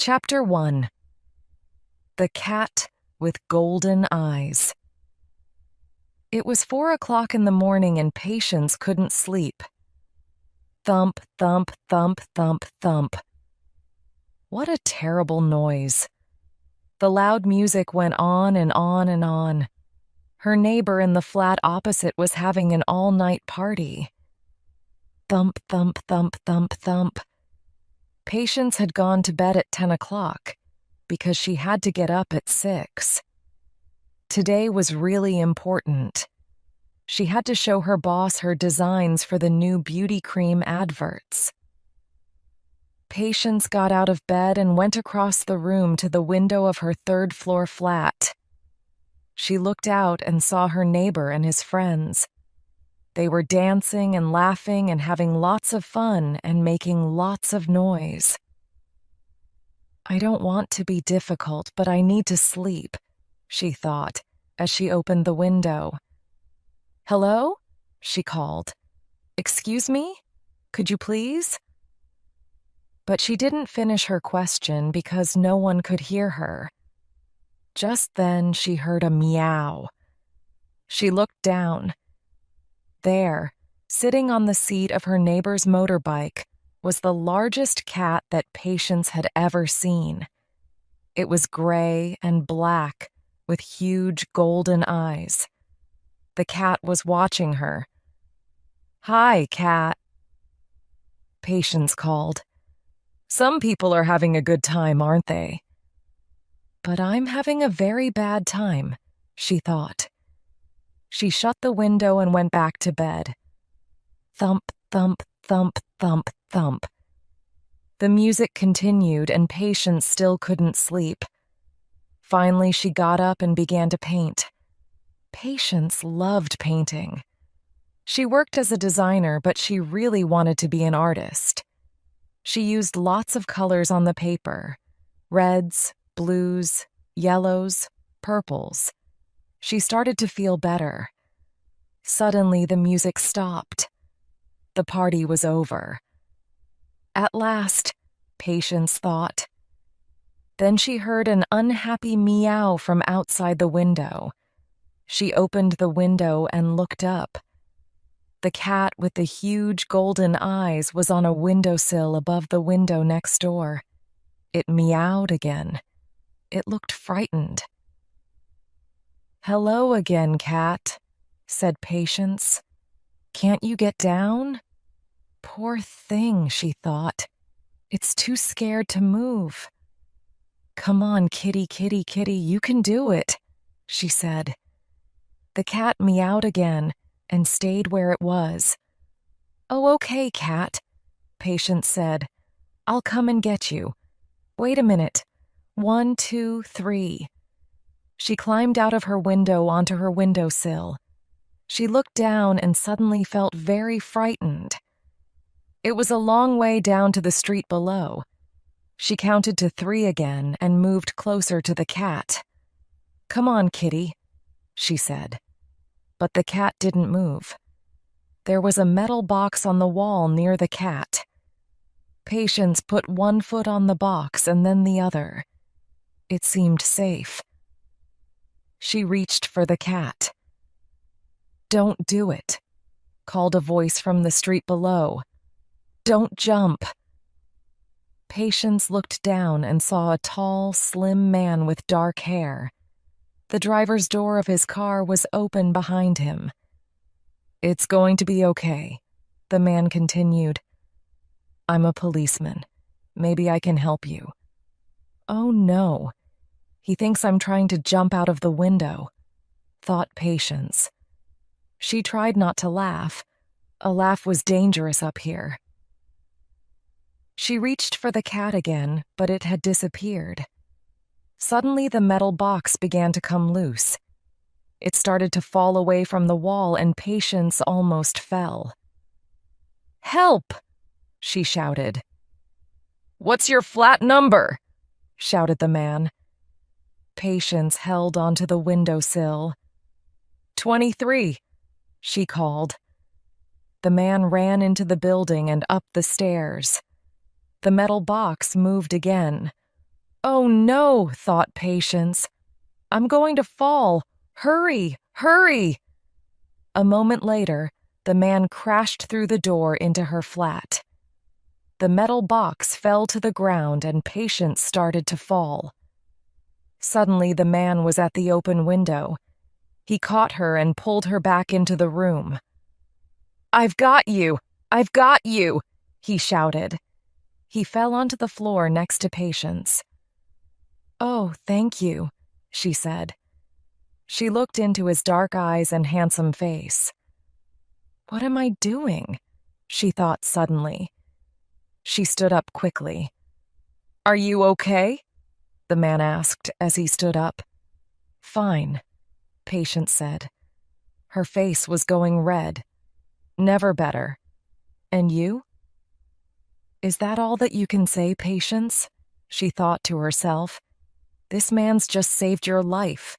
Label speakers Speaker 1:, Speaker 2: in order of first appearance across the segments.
Speaker 1: Chapter 1. The Cat with Golden Eyes. It was 4 o'clock in the morning and Patience couldn't sleep. Thump, thump, thump, thump, thump. What a terrible noise. The loud music went on and on and on. Her neighbor in the flat opposite was having an all-night party. Thump, thump, thump, thump, thump. Patience had gone to bed at 10 o'clock because she had to get up at 6. Today was really important. She had to show her boss her designs for the new beauty cream adverts. Patience got out of bed and went across the room to the window of her third-floor flat. She looked out and saw her neighbor and his friends. They were dancing and laughing and having lots of fun and making lots of noise. I don't want to be difficult, but I need to sleep, she thought, as she opened the window. Hello? She called. Excuse me? Could you please? But she didn't finish her question because no one could hear her. Just then she heard a meow. She looked down. There, sitting on the seat of her neighbor's motorbike, was the largest cat that Patience had ever seen. It was gray and black, with huge golden eyes. The cat was watching her. "Hi, cat," Patience called. "Some people are having a good time, aren't they?" But I'm having a very bad time, she thought. She shut the window and went back to bed. Thump, thump, thump, thump, thump. The music continued and Patience still couldn't sleep. Finally, she got up and began to paint. Patience loved painting. She worked as a designer, but she really wanted to be an artist. She used lots of colors on the paper: reds, blues, yellows, purples. She started to feel better. Suddenly, the music stopped. The party was over. At last, Patience thought. Then she heard an unhappy meow from outside the window. She opened the window and looked up. The cat with the huge golden eyes was on a windowsill above the window next door. It meowed again. It looked frightened. "Hello again, cat," said Patience. "Can't you get down?" Poor thing, she thought. It's too scared to move. "Come on, kitty, kitty, kitty, you can do it," she said. The cat meowed again and stayed where it was. "Oh, okay, cat," Patience said. "I'll come and get you. Wait a minute. 1, 2, 3. She climbed out of her window onto her windowsill. She looked down and suddenly felt very frightened. It was a long way down to the street below. She counted to 3 again and moved closer to the cat. "Come on, kitty," she said. But the cat didn't move. There was a metal box on the wall near the cat. Patience put one foot on the box and then the other. It seemed safe. She reached for the cat. "Don't do it," called a voice from the street below. "Don't jump." Patience looked down and saw a tall, slim man with dark hair. The driver's door of his car was open behind him. "It's going to be okay," the man continued. "I'm a policeman. Maybe I can help you." "Oh, no. He thinks I'm trying to jump out of the window," thought Patience. She tried not to laugh. A laugh was dangerous up here. She reached for the cat again, but it had disappeared. Suddenly, the metal box began to come loose. It started to fall away from the wall, and Patience almost fell. "Help!" she shouted. "What's your flat number?" shouted the man. Patience held onto the windowsill. 23, she called. The man ran into the building and up the stairs. The metal box moved again. Oh no, thought Patience. I'm going to fall. Hurry, hurry. A moment later, the man crashed through the door into her flat. The metal box fell to the ground and Patience started to fall. Suddenly, the man was at the open window. He caught her and pulled her back into the room. "I've got you! I've got you!" he shouted. He fell onto the floor next to Patience. "Oh, thank you," she said. She looked into his dark eyes and handsome face. "What am I doing?" she thought suddenly. She stood up quickly. "Are you okay?" the man asked as he stood up. "Fine," Patience said. Her face was going red. "Never better. And you?" "Is that all that you can say, Patience?" she thought to herself. "This man's just saved your life."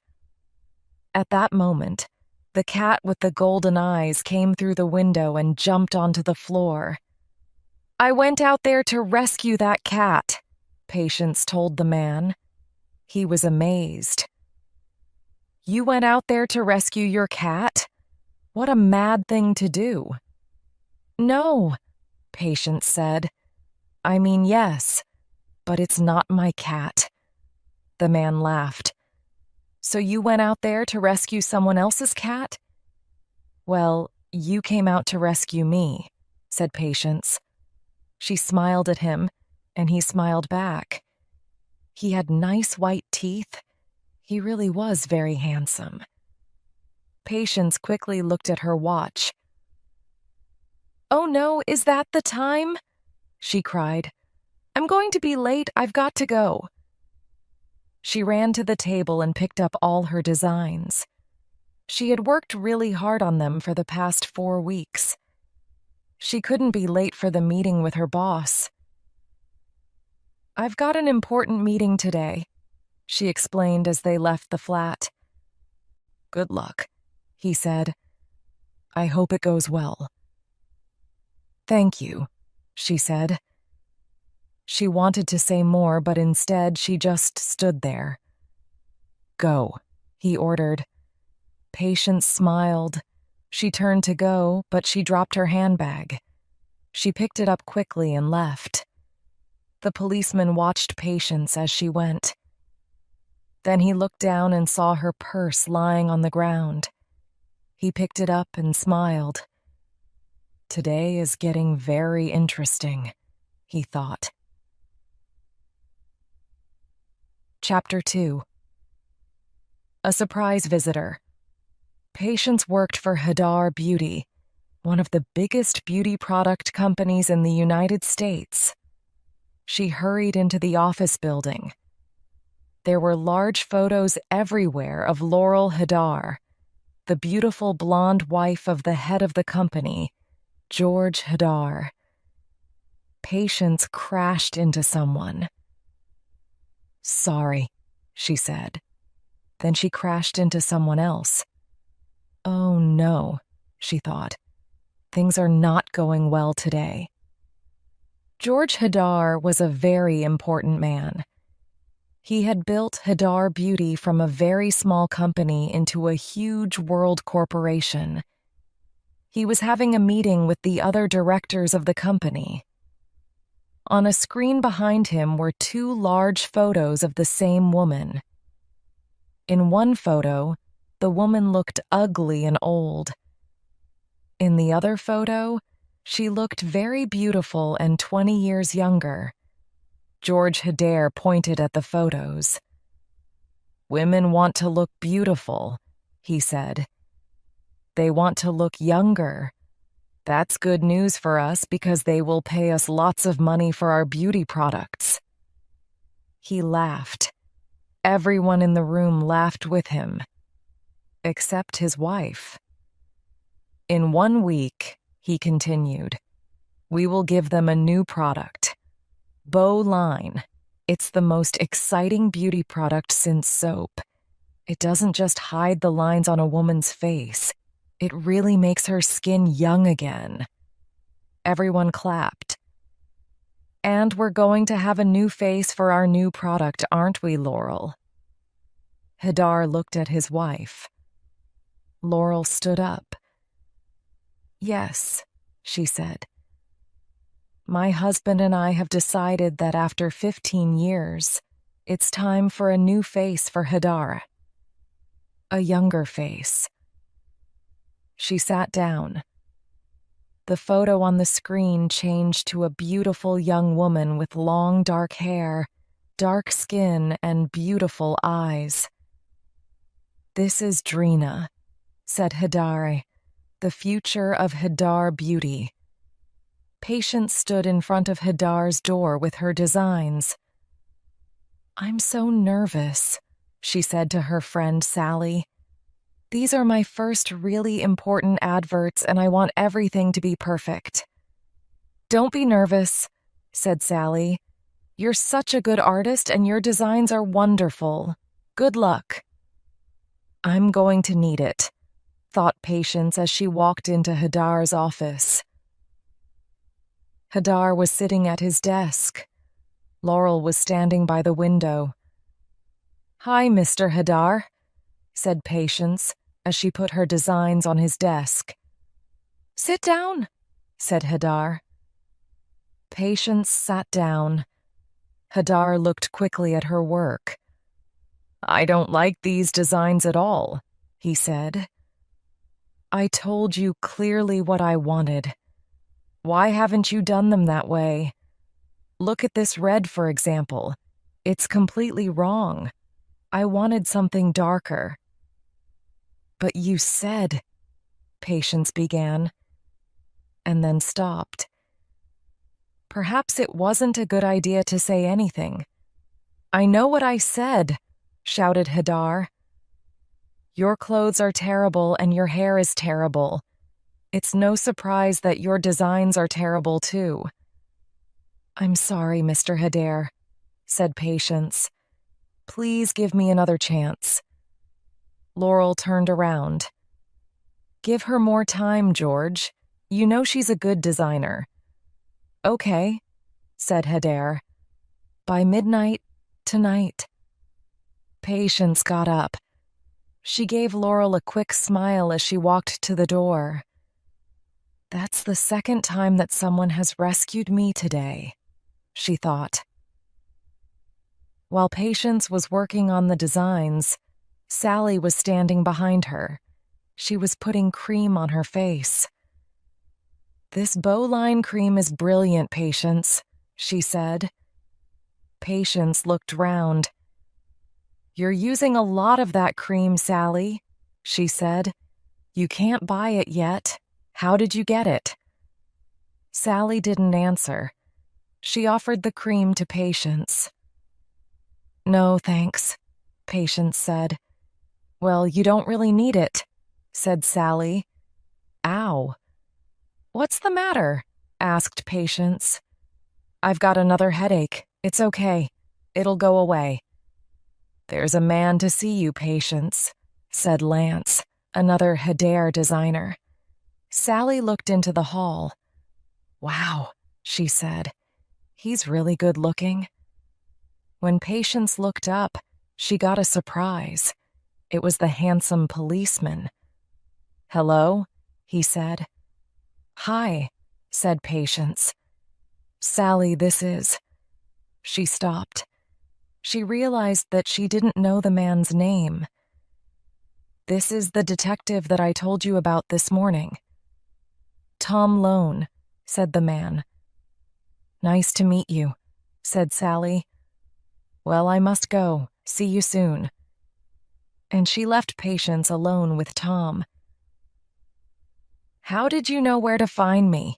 Speaker 1: At that moment, the cat with the golden eyes came through the window and jumped onto the floor. "I went out there to rescue that cat," Patience told the man. He was amazed. "You went out there to rescue your cat? What a mad thing to do." "No," Patience said. "I mean, yes, but it's not my cat." The man laughed. "So you went out there to rescue someone else's cat?" "Well, you came out to rescue me," said Patience. She smiled at him, and he smiled back. He had nice white teeth. He really was very handsome. Patience quickly looked at her watch. "Oh no, is that the time?" she cried. "I'm going to be late. I've got to go." She ran to the table and picked up all her designs. She had worked really hard on them for the past 4 weeks. She couldn't be late for the meeting with her boss. "I've got an important meeting today," she explained as they left the flat. "Good luck," he said. "I hope it goes well." "Thank you," she said. She wanted to say more, but instead she just stood there. "Go," he ordered. Patience smiled. She turned to go, but she dropped her handbag. She picked it up quickly and left. The policeman watched Patience as she went. Then he looked down and saw her purse lying on the ground. He picked it up and smiled. Today is getting very interesting, he thought. Chapter 2. A surprise visitor. Patience worked for Hadar Beauty, one of the biggest beauty product companies in the United States. She hurried into the office building. There were large photos everywhere of Laurel Hadar, the beautiful blonde wife of the head of the company, George Hadar. Patience crashed into someone. "Sorry," she said. Then she crashed into someone else. Oh no, she thought. Things are not going well today. George Hadar was a very important man. He had built Hadar Beauty from a very small company into a huge world corporation. He was having a meeting with the other directors of the company. On a screen behind him were 2 large photos of the same woman. In one photo, the woman looked ugly and old. In the other photo, she looked very beautiful and 20 years younger. George Hadar pointed at the photos. "Women want to look beautiful," he said. "They want to look younger. That's good news for us because they will pay us lots of money for our beauty products." He laughed. Everyone in the room laughed with him, except his wife. "In 1 week," he continued, "we will give them a new product. Bow Line. It's the most exciting beauty product since soap. It doesn't just hide the lines on a woman's face. It really makes her skin young again." Everyone clapped. And we're going to have a new face for our new product, aren't we, Laurel? Hadar looked at his wife. Laurel stood up. Yes, she said. My husband and I have decided that after 15 years, it's time for a new face for Hadar. A younger face. She sat down. The photo on the screen changed to a beautiful young woman with long dark hair, dark skin, and beautiful eyes. This is Drina, said Hadar, the future of Hadar Beauty. Patience stood in front of Hadar's door with her designs. I'm so nervous, she said to her friend Sally. These are my first really important adverts and I want everything to be perfect. Don't be nervous, said Sally. You're such a good artist and your designs are wonderful. Good luck. I'm going to need it, thought Patience as she walked into Hadar's office. Hadar was sitting at his desk. Laurel was standing by the window. Hi, Mr. Hadar, said Patience as she put her designs on his desk. Sit down, said Hadar. Patience sat down. Hadar looked quickly at her work. I don't like these designs at all, he said. I told you clearly what I wanted. Why haven't you done them that way? Look at this red, for example. It's completely wrong. I wanted something darker. But you said, Patience began, and then stopped. Perhaps it wasn't a good idea to say anything. I know what I said, shouted Hadar. Your clothes are terrible and your hair is terrible. It's no surprise that your designs are terrible too. I'm sorry, Mr. Hadar, said Patience. Please give me another chance. Laurel turned around. Give her more time, George. You know she's a good designer. Okay, said Hadar. By midnight tonight. Patience got up. She gave Laurel a quick smile as she walked to the door. That's the second time that someone has rescued me today, she thought. While Patience was working on the designs, Sally was standing behind her. She was putting cream on her face. This bowline cream is brilliant, Patience, she said. Patience looked round. You're using a lot of that cream, Sally, she said. You can't buy it yet. How did you get it? Sally didn't answer. She offered the cream to Patience. No, thanks, Patience said. Well, you don't really need it, said Sally. Ow. What's the matter? Asked Patience. I've got another headache. It's okay. It'll go away. There's a man to see you, Patience, said Lance, another Hadar designer. Sally looked into the hall. Wow, she said. He's really good looking. When Patience looked up, she got a surprise. It was the handsome policeman. Hello, he said. Hi, said Patience. Sally, this is... She stopped. She realized that she didn't know the man's name. This is the detective that I told you about this morning. Tom Lone, said the man. Nice to meet you, said Sally. Well, I must go. See you soon. And she left Patience alone with Tom. How did you know where to find me?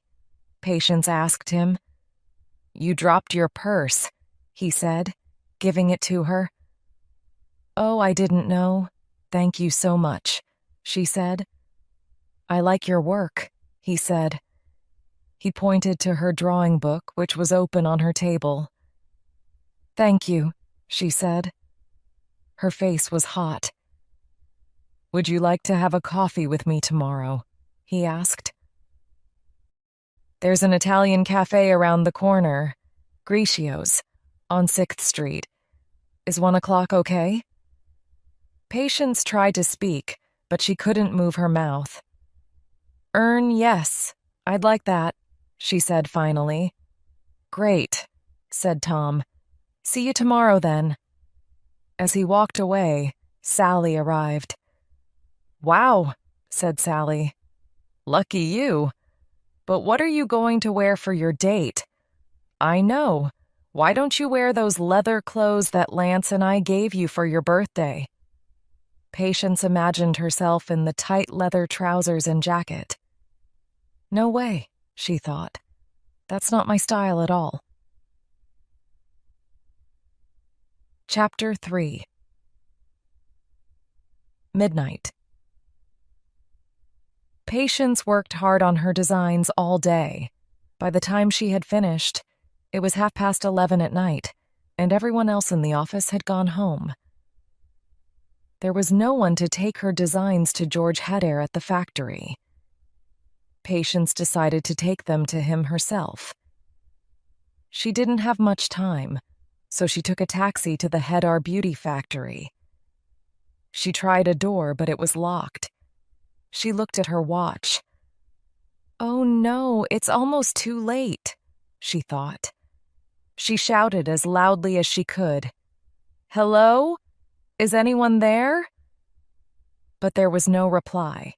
Speaker 1: Patience asked him. You dropped your purse, he said, giving it to her. Oh, I didn't know. Thank you so much, she said. I like your work, he said. He pointed to her drawing book, which was open on her table. Thank you, she said. Her face was hot. Would you like to have a coffee with me tomorrow? He asked. There's an Italian cafe around the corner. 𝐒𝐭𝐨𝐫𝐢𝐬𝐡, on 6th Street. Is 1 o'clock okay? Patience tried to speak, but she couldn't move her mouth. Yes, I'd like that, she said finally. Great, said Tom. See you tomorrow then. As he walked away, Sally arrived. Wow, said Sally. Lucky you. But what are you going to wear for your date? I know. Why don't you wear those leather clothes that Lance and I gave you for your birthday? Patience imagined herself in the tight leather trousers and jacket. No way, she thought. That's not my style at all. Chapter 3. Midnight. Patience worked hard on her designs all day. By the time she had finished, it was 11:30 at night, and everyone else in the office had gone home. There was no one to take her designs to 𝐒𝐧𝐠𝐥𝐢𝐬𝐡 at the factory. Patience decided to take them to him herself. She didn't have much time, so she took a taxi to the Hedar beauty factory. She tried a door, but it was locked. She looked at her watch. Oh no, it's almost too late, she thought. She shouted as loudly as she could. Hello? Is anyone there? But there was no reply.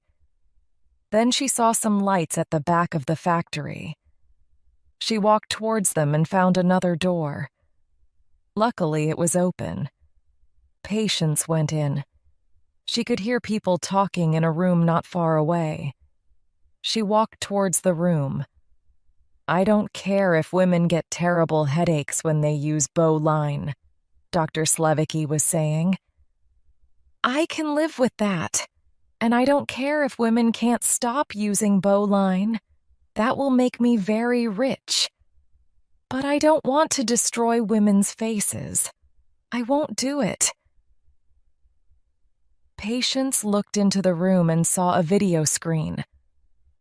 Speaker 1: Then she saw some lights at the back of the factory. She walked towards them and found another door. Luckily, it was open. Patience went in. She could hear people talking in a room not far away. She walked towards the room. I don't care if women get terrible headaches when they use 𝐒𝐫𝐢𝐬𝐡, Dr. 𝐒𝐫𝐫𝐞 was saying. I can live with that. And I don't care if women can't stop using 𝐒𝐫𝐢𝐬𝐡. That will make me very rich. But I don't want to destroy women's faces. I won't do it. Patience looked into the room and saw a video screen.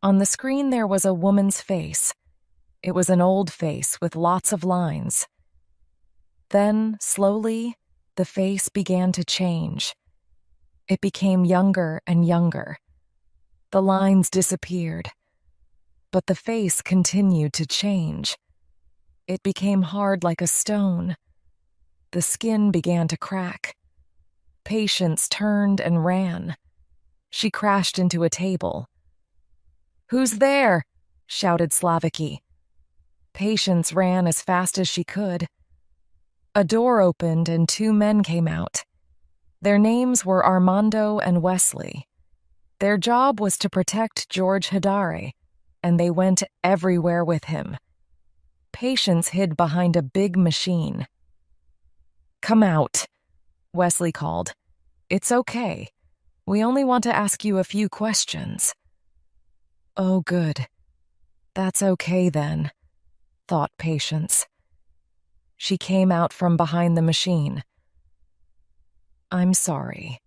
Speaker 1: On the screen there was a woman's face. It was an old face with lots of lines. Then, slowly, the face began to change. It became younger and younger. The lines disappeared. But the face continued to change. It became hard like a stone. The skin began to crack. Patience turned and ran. She crashed into a table. Who's there? Shouted 𝐒𝐫𝐫𝐞. Patience ran as fast as she could. A door opened and 2 men came out. Their names were Armando and Wesley. Their job was to protect 𝐒𝐧𝐠𝐥𝐢𝐬𝐡, and they went everywhere with him. Patience hid behind a big machine. Come out, Wesley called. It's okay. We only want to ask you a few questions. Oh, good. That's okay then, thought Patience. She came out from behind the machine. I'm sorry.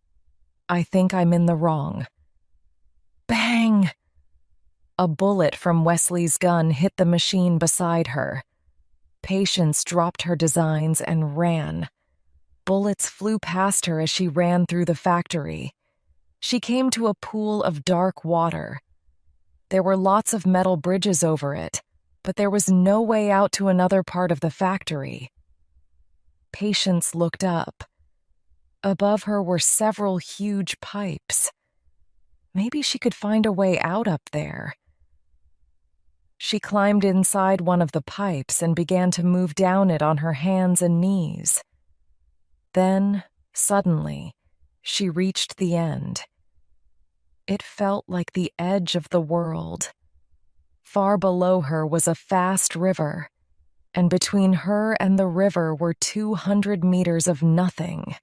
Speaker 1: I think I'm in the wrong. Bang! A bullet from Wesley's gun hit the machine beside her. Patience dropped her designs and ran. Bullets flew past her as she ran through the factory. She came to a pool of dark water. There were lots of metal bridges over it, but there was no way out to another part of the factory. Patience looked up. Above her were several huge pipes. Maybe she could find a way out up there. She climbed inside one of the pipes and began to move down it on her hands and knees. Then, suddenly, she reached the end. It felt like the edge of the world. Far below her was a fast river, and between her and the river were 200 meters of nothing.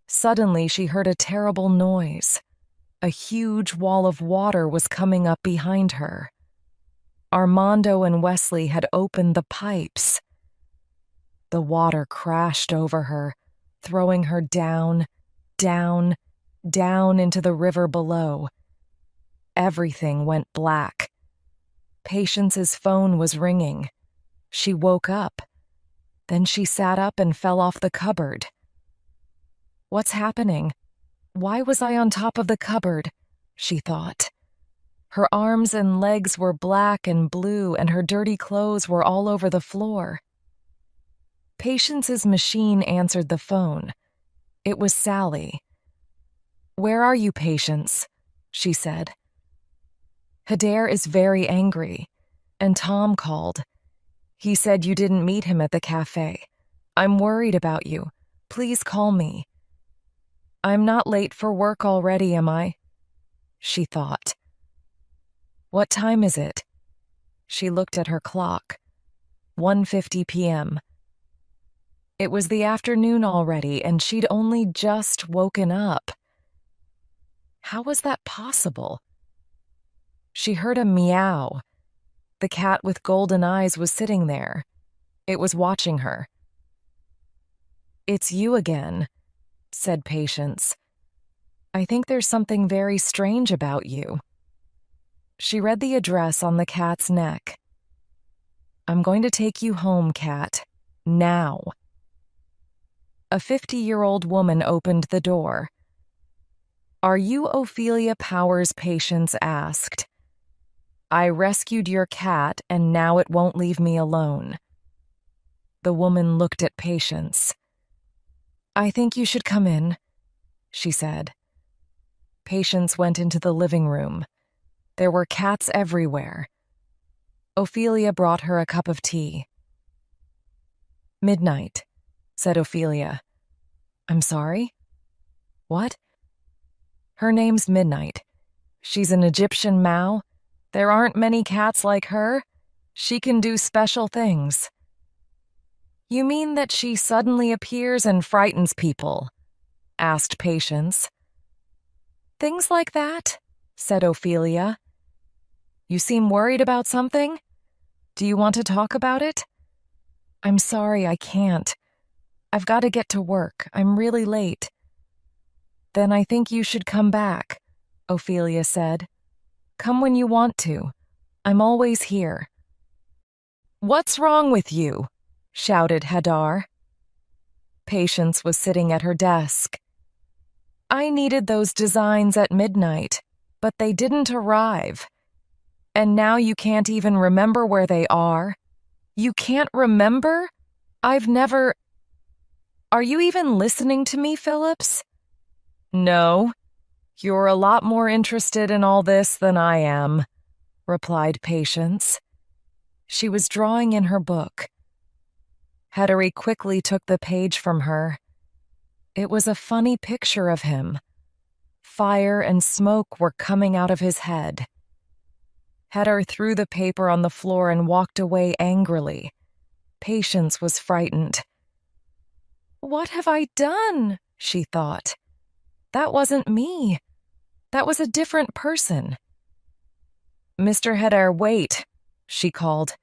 Speaker 1: Suddenly, she heard a terrible noise. A huge wall of water was coming up behind her. Armando and Wesley had opened the pipes. The water crashed over her, throwing her down, down, down into the river below. Everything went black. Patience's phone was ringing. She woke up. Then she sat up and fell off the cupboard. What's happening? Why was I on top of the cupboard? She thought. Her arms and legs were black and blue, and her dirty clothes were all over the floor. Patience's machine answered the phone. It was Sally. "Where are you, Patience?" she said. "𝐭𝐸𝐻 is very angry, and Tom called. He said you didn't meet him at the cafe. I'm worried about you. Please call me." "I'm not late for work already, am I?" she thought. "What time is it?" She looked at her clock. 1:50 p.m. It was the afternoon already, and she'd only just woken up. How was that possible? She heard a meow. The cat with golden eyes was sitting there. It was watching her. "It's you again," said Patience. "I think there's something very strange about you." She read the address on the cat's neck. "I'm going to take you home, cat. Now." A 50-year-old woman opened the door. "Are you Ophelia Powers?" Patience asked. "I rescued your cat, and now it won't leave me alone." The woman looked at Patience. "I think you should come in," she said. Patience went into the living room. There were cats everywhere. Ophelia brought her a cup of tea. "Midnight," said Ophelia. "I'm sorry? What?" "Her name's Midnight. She's an Egyptian Mao. There aren't many cats like her. She can do special things." "You mean that she suddenly appears and frightens people?" asked Patience. "Things like that," said Ophelia. "You seem worried about something? Do you want to talk about it?" "I'm sorry, I can't. I've got to get to work. I'm really late." "Then I think you should come back," Ophelia said. "Come when you want to. I'm always here." "What's wrong with you?" shouted 𝐭𝐸𝐻. Patience was sitting at her desk. "I needed those designs at midnight, but they didn't arrive. And now you can't even remember where they are. You can't remember? I've never... Are you even listening to me, Phillips?" "No. You're a lot more interested in all this than I am," replied Patience. She was drawing in her book. 𝐭𝐸𝐻 quickly took the page from her. It was a funny picture of him. Fire and smoke were coming out of his head. 𝐭𝐸𝐻 threw the paper on the floor and walked away angrily. Patience was frightened. "What have I done?" she thought. "That wasn't me. That was a different person." "Mr. 𝐭𝐸𝐻, wait," she called.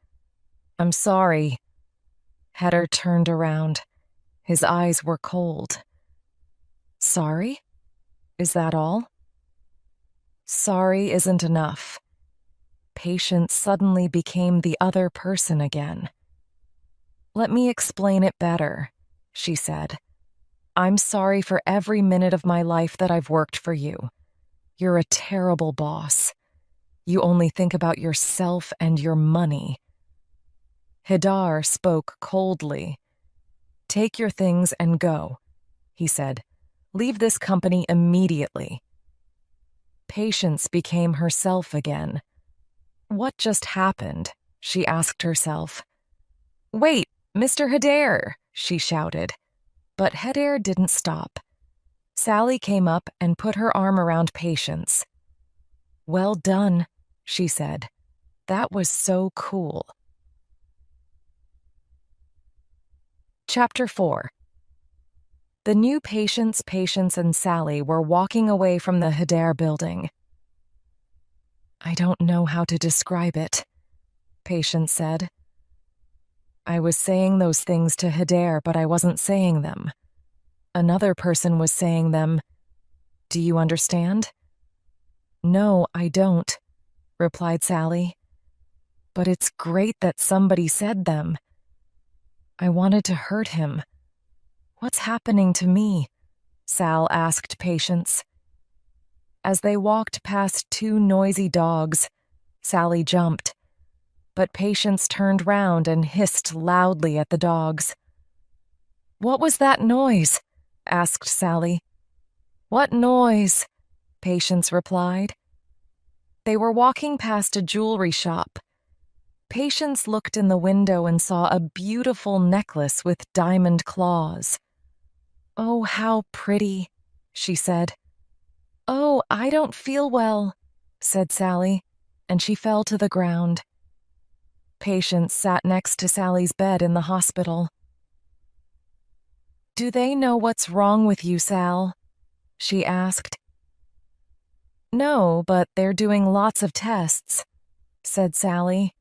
Speaker 1: "I'm sorry." 𝐭𝐸𝐻 turned around. His eyes were cold. "Sorry? Is that all?" Sorry isn't enough. Patience suddenly became the other person again. "Let me explain it better," she said. "I'm sorry for every minute of my life that I've worked for you. You're a terrible boss. You only think about yourself and your money." 𝐭𝐸𝐻 spoke coldly. "Take your things and go," he said. "Leave this company immediately." Patience became herself again. What just happened? She asked herself. "Wait, Mr. 𝐭𝐸𝐻, she shouted. But 𝐭𝐸𝐻 didn't stop. Sally came up and put her arm around Patience. "Well done," she said. "That was so cool." Chapter 4. The new Patience, and Sally were walking away from the 𝐭𝐸𝐻 building. "I don't know how to describe it," Patience said. "I was saying those things to 𝐭𝐸𝐻, but I wasn't saying them. Another person was saying them. Do you understand?" "No, I don't," replied Sally. But it's great that somebody said them. I wanted to hurt him. What's happening to me? Sal asked Patience. As they walked past two noisy dogs, Sally jumped, but Patience turned round and hissed loudly at the dogs. What was that noise? Asked Sally. What noise? Patience replied. They were walking past a jewelry shop. Patience looked in the window and saw a beautiful necklace with diamond claws. Oh, how pretty, she said. Oh, I don't feel well, said Sally, and she fell to the ground. Patience sat next to Sally's bed in the hospital. Do they know what's wrong with you, Sal? She asked. No, but they're doing lots of tests, said Sally.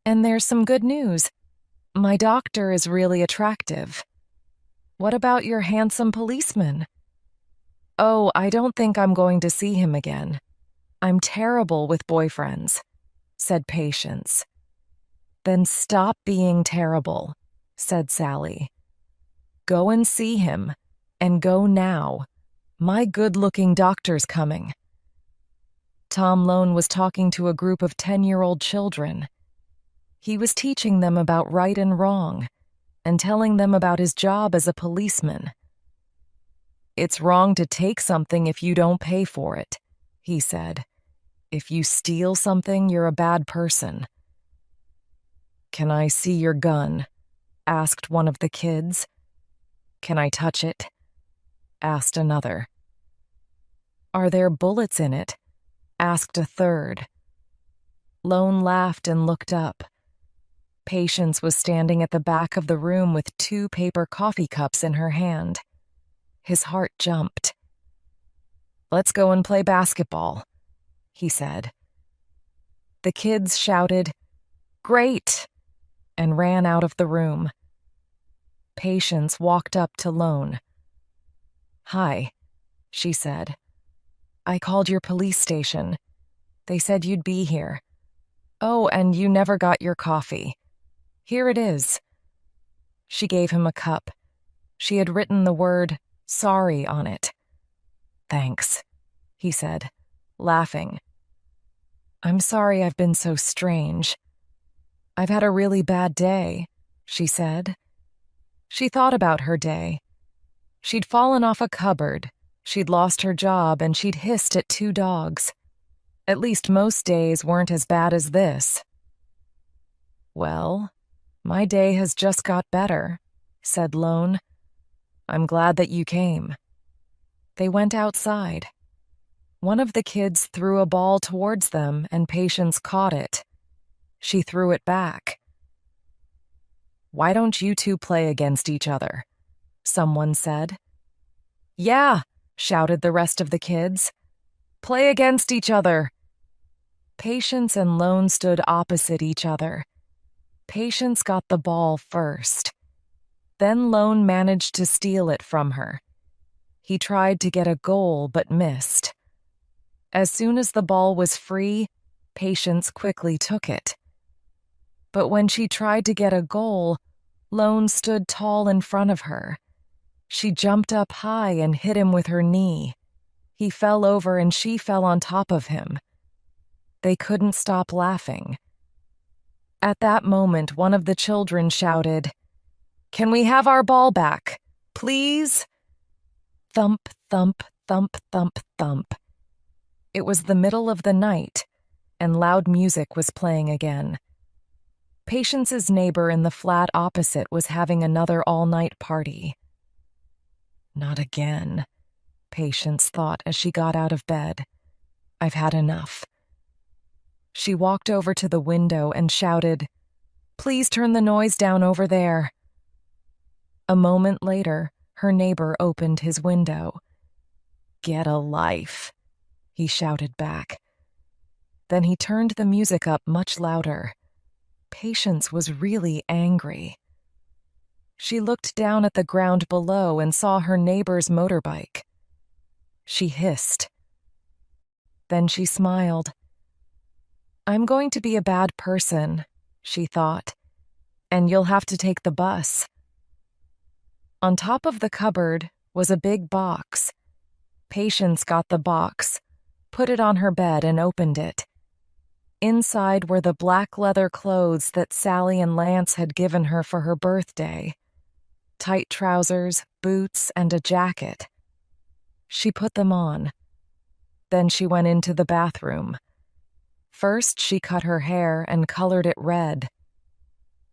Speaker 1: And there's some good news. My doctor is really attractive. What about your handsome policeman? Oh, I don't think I'm going to see him again. I'm terrible with boyfriends, said Patience. Then stop being terrible, said Sally. Go and see him, and go now. My good-looking doctor's coming. Tom Lone was talking to a group of 10-year-old children. He was teaching them about right and wrong, and telling them about his job as a policeman. It's wrong to take something if you don't pay for it, he said. If you steal something, you're a bad person. Can I see your gun? Asked one of the kids. Can I touch it? Asked another. Are there bullets in it? Asked a third. Lone laughed and looked up. Patience was standing at the back of the room with 2 paper coffee cups in her hand. His heart jumped. Let's go and play basketball, he said. The kids shouted, Great, and ran out of the room. Patience walked up to Lone. Hi, she said. I called your police station. They said you'd be here. Oh, and you never got your coffee. Here it is. She gave him a cup. She had written the word sorry on it. Thanks, he said, laughing. I'm sorry I've been so strange. I've had a really bad day, she said. She thought about her day. She'd fallen off a cupboard, she'd lost her job, and she'd hissed at 2 dogs. At least most days weren't as bad as this. Well, my day has just got better, said Lone. I'm glad that you came. They went outside. One of the kids threw a ball towards them, and Patience caught it. She threw it back. Why don't you 2 play against each other? Someone said. Yeah, shouted the rest of the kids. Play against each other. Patience and Lone stood opposite each other. Patience got the ball first. Then Lone managed to steal it from her. He tried to get a goal but missed. As soon as the ball was free, Patience quickly took it. But when she tried to get a goal, Lone stood tall in front of her. She jumped up high and hit him with her knee. He fell over and she fell on top of him. They couldn't stop laughing. At that moment, one of the children shouted, Can we have our ball back, please? Thump, thump, thump, thump, thump. It was the middle of the night, and loud music was playing again. Patience's neighbor in the flat opposite was having another all-night party. Not again, Patience thought as she got out of bed. I've had enough. She walked over to the window and shouted, Please turn the noise down over there. A moment later, her neighbor opened his window. Get a life, he shouted back. Then he turned the music up much louder. Patience was really angry. She looked down at the ground below and saw her neighbor's motorbike. She hissed. Then she smiled. I'm going to be a bad person, she thought, and you'll have to take the bus. On top of the cupboard was a big box. Patience got the box, put it on her bed, and opened it. Inside were the black leather clothes that Sally and Lance had given her for her birthday. Tight trousers, boots, and a jacket. She put them on. Then she went into the bathroom. First, she cut her hair and colored it red.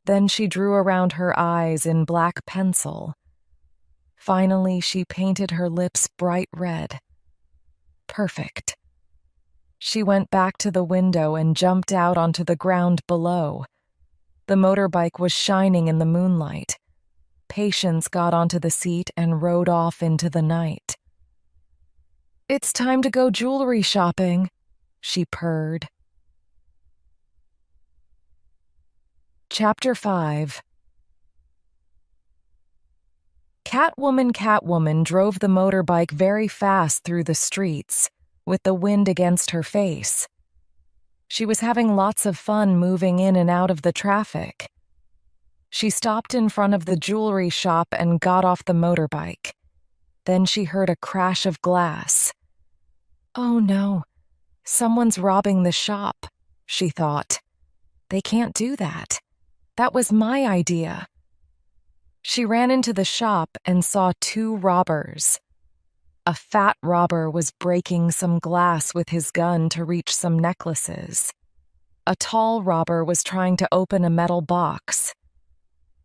Speaker 1: Then she drew around her eyes in black pencil. Finally, she painted her lips bright red. Perfect. She went back to the window and jumped out onto the ground below. The motorbike was shining in the moonlight. Patience got onto the seat and rode off into the night. "It's time to go jewelry shopping," she purred. Chapter 5. Catwoman drove the motorbike very fast through the streets, with the wind against her face. She was having lots of fun moving in and out of the traffic. She stopped in front of the jewelry shop and got off the motorbike. Then she heard a crash of glass. "Oh no, someone's robbing the shop," she thought. "They can't do that. That was my idea." She ran into the shop and saw 2 robbers. A fat robber was breaking some glass with his gun to reach some necklaces. A tall robber was trying to open a metal box.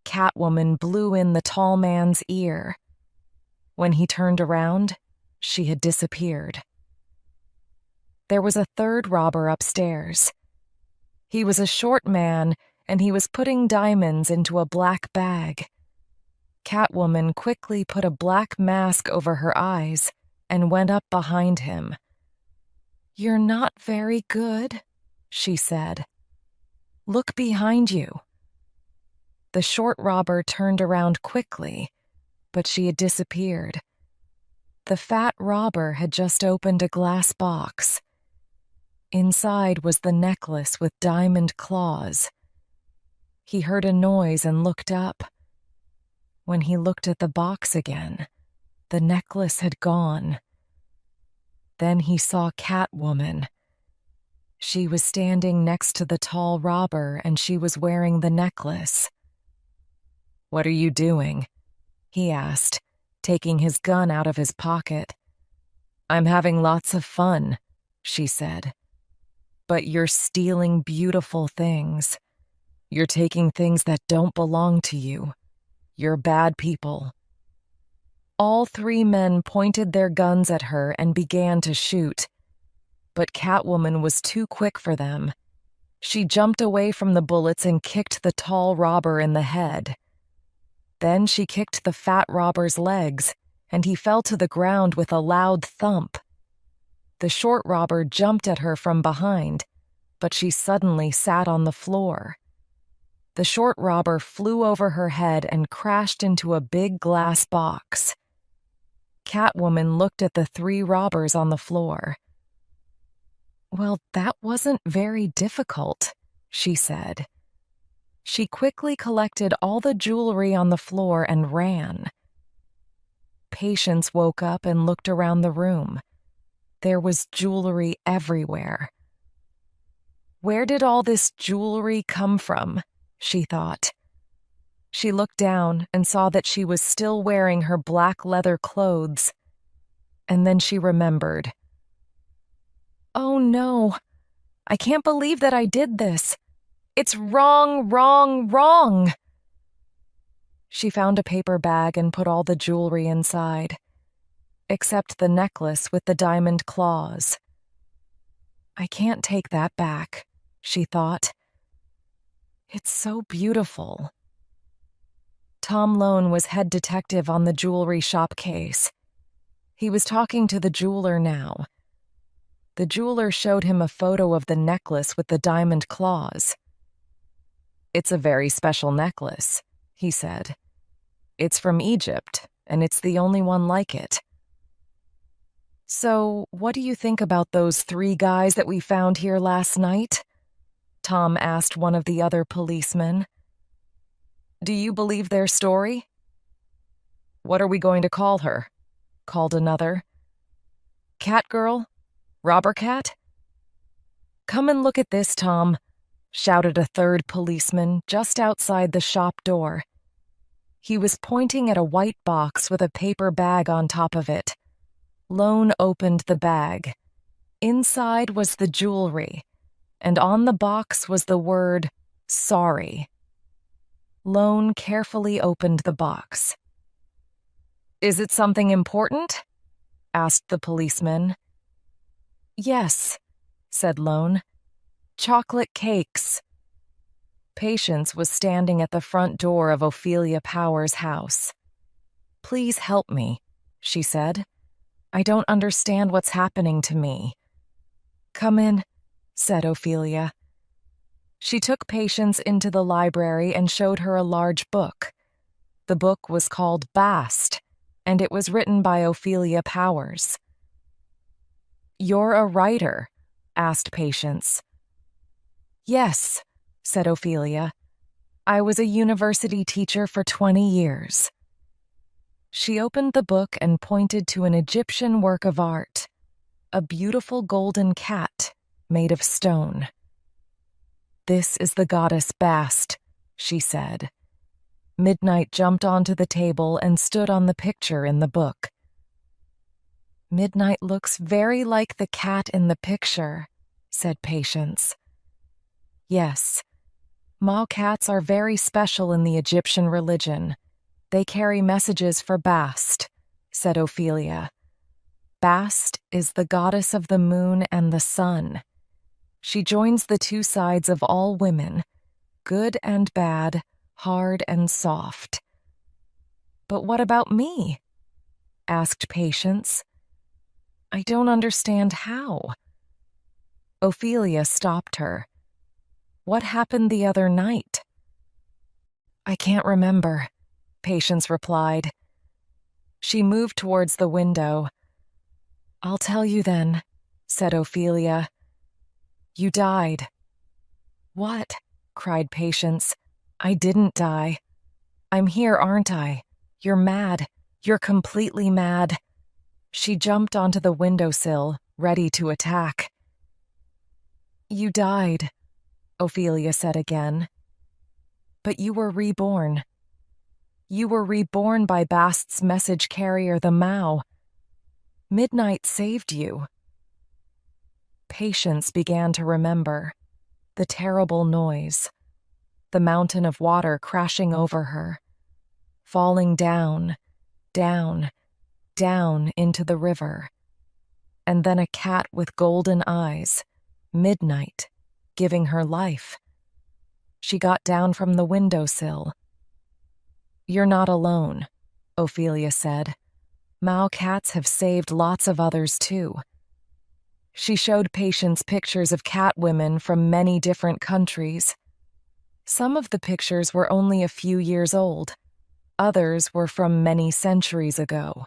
Speaker 1: Catwoman blew in the tall man's ear. When he turned around, she had disappeared. There was a 3rd robber upstairs. He was a short man, and he was putting diamonds into a black bag. Catwoman quickly put a black mask over her eyes and went up behind him. "You're not very good," she said. "Look behind you." The short robber turned around quickly, but she had disappeared. The fat robber had just opened a glass box. Inside was the necklace with diamond claws. He heard a noise and looked up. When he looked at the box again, the necklace had gone. Then he saw Catwoman. She was standing next to the tall robber, and she was wearing the necklace. "What are you doing?" he asked, taking his gun out of his pocket. "I'm having lots of fun," she said. "But you're stealing beautiful things. You're taking things that don't belong to you. You're bad people." All 3 men pointed their guns at her and began to shoot. But Catwoman was too quick for them. She jumped away from the bullets and kicked the tall robber in the head. Then she kicked the fat robber's legs, and he fell to the ground with a loud thump. The short robber jumped at her from behind, but she suddenly sat on the floor. The short robber flew over her head and crashed into a big glass box. Catwoman looked at the 3 robbers on the floor. "Well, that wasn't very difficult," she said. She quickly collected all the jewelry on the floor and ran. Patience woke up and looked around the room. There was jewelry everywhere. Where did all this jewelry come from? She thought. She looked down and saw that she was still wearing her black leather clothes. And then she remembered. "Oh no, I can't believe that I did this. It's wrong, wrong, wrong." She found a paper bag and put all the jewelry inside, except the necklace with the diamond claws. "I can't take that back," she thought. "It's so beautiful." Tom Lone was head detective on the jewelry shop case. He was talking to the jeweler now. The jeweler showed him a photo of the necklace with the diamond claws. "It's a very special necklace," he said. "It's from Egypt, and it's the only one like it." "So, what do you think about those 3 guys that we found here last night?" Tom asked one of the other policemen. "Do you believe their story?" "What are we going to call her?" called another. "Cat Girl? Robber Cat?" "Come and look at this, Tom," shouted a third policeman just outside the shop door. He was pointing at a white box with a paper bag on top of it. Lone opened the bag. Inside was the jewelry, and on the box was the word, "Sorry." Lone carefully opened the box. "Is it something important?" asked the policeman. "Yes," said Lone. "Chocolate cakes." Patience was standing at the front door of Ophelia Power's house. "Please help me," she said. "I don't understand what's happening to me." "Come in," said Ophelia. She took Patience into the library and showed her a large book. The book was called Bast, and it was written by Ophelia Powers. "You're a writer?" asked Patience. "Yes," said Ophelia. "I was a university teacher for 20 years. She opened the book and pointed to an Egyptian work of art, a beautiful golden cat made of stone. "This is the goddess Bast," she said. Midnight jumped onto the table and stood on the picture in the book. "Midnight looks very like the cat in the picture," said Patience. "Yes. 𝐒𝐿 cats are very special in the Egyptian religion. They carry messages for Bast," said Ophelia. "Bast is the goddess of the moon and the sun. She joins the two sides of all women, good and bad, hard and soft." "But what about me?" asked Patience. "I don't understand how." Ophelia stopped her. "What happened the other night?" "I can't remember," Patience replied. She moved towards the window. "I'll tell you then," said Ophelia. "You died." "What?" cried Patience. "I didn't die. I'm here, aren't I? You're mad. You're completely mad." She jumped onto the windowsill, ready to attack. "You died," Ophelia said again. "But you were reborn. You were reborn by Bast's message carrier, the 𝐿. Midnight saved you." Patience began to remember the terrible noise, the mountain of water crashing over her, falling down, down, down into the river, and then a cat with golden eyes, Midnight, giving her life. She got down from the windowsill. "You're not alone," Ophelia said. "𝐿 cats have saved lots of others too." She showed Patience pictures of cat women from many different countries. Some of the pictures were only a few years old. Others were from many centuries ago.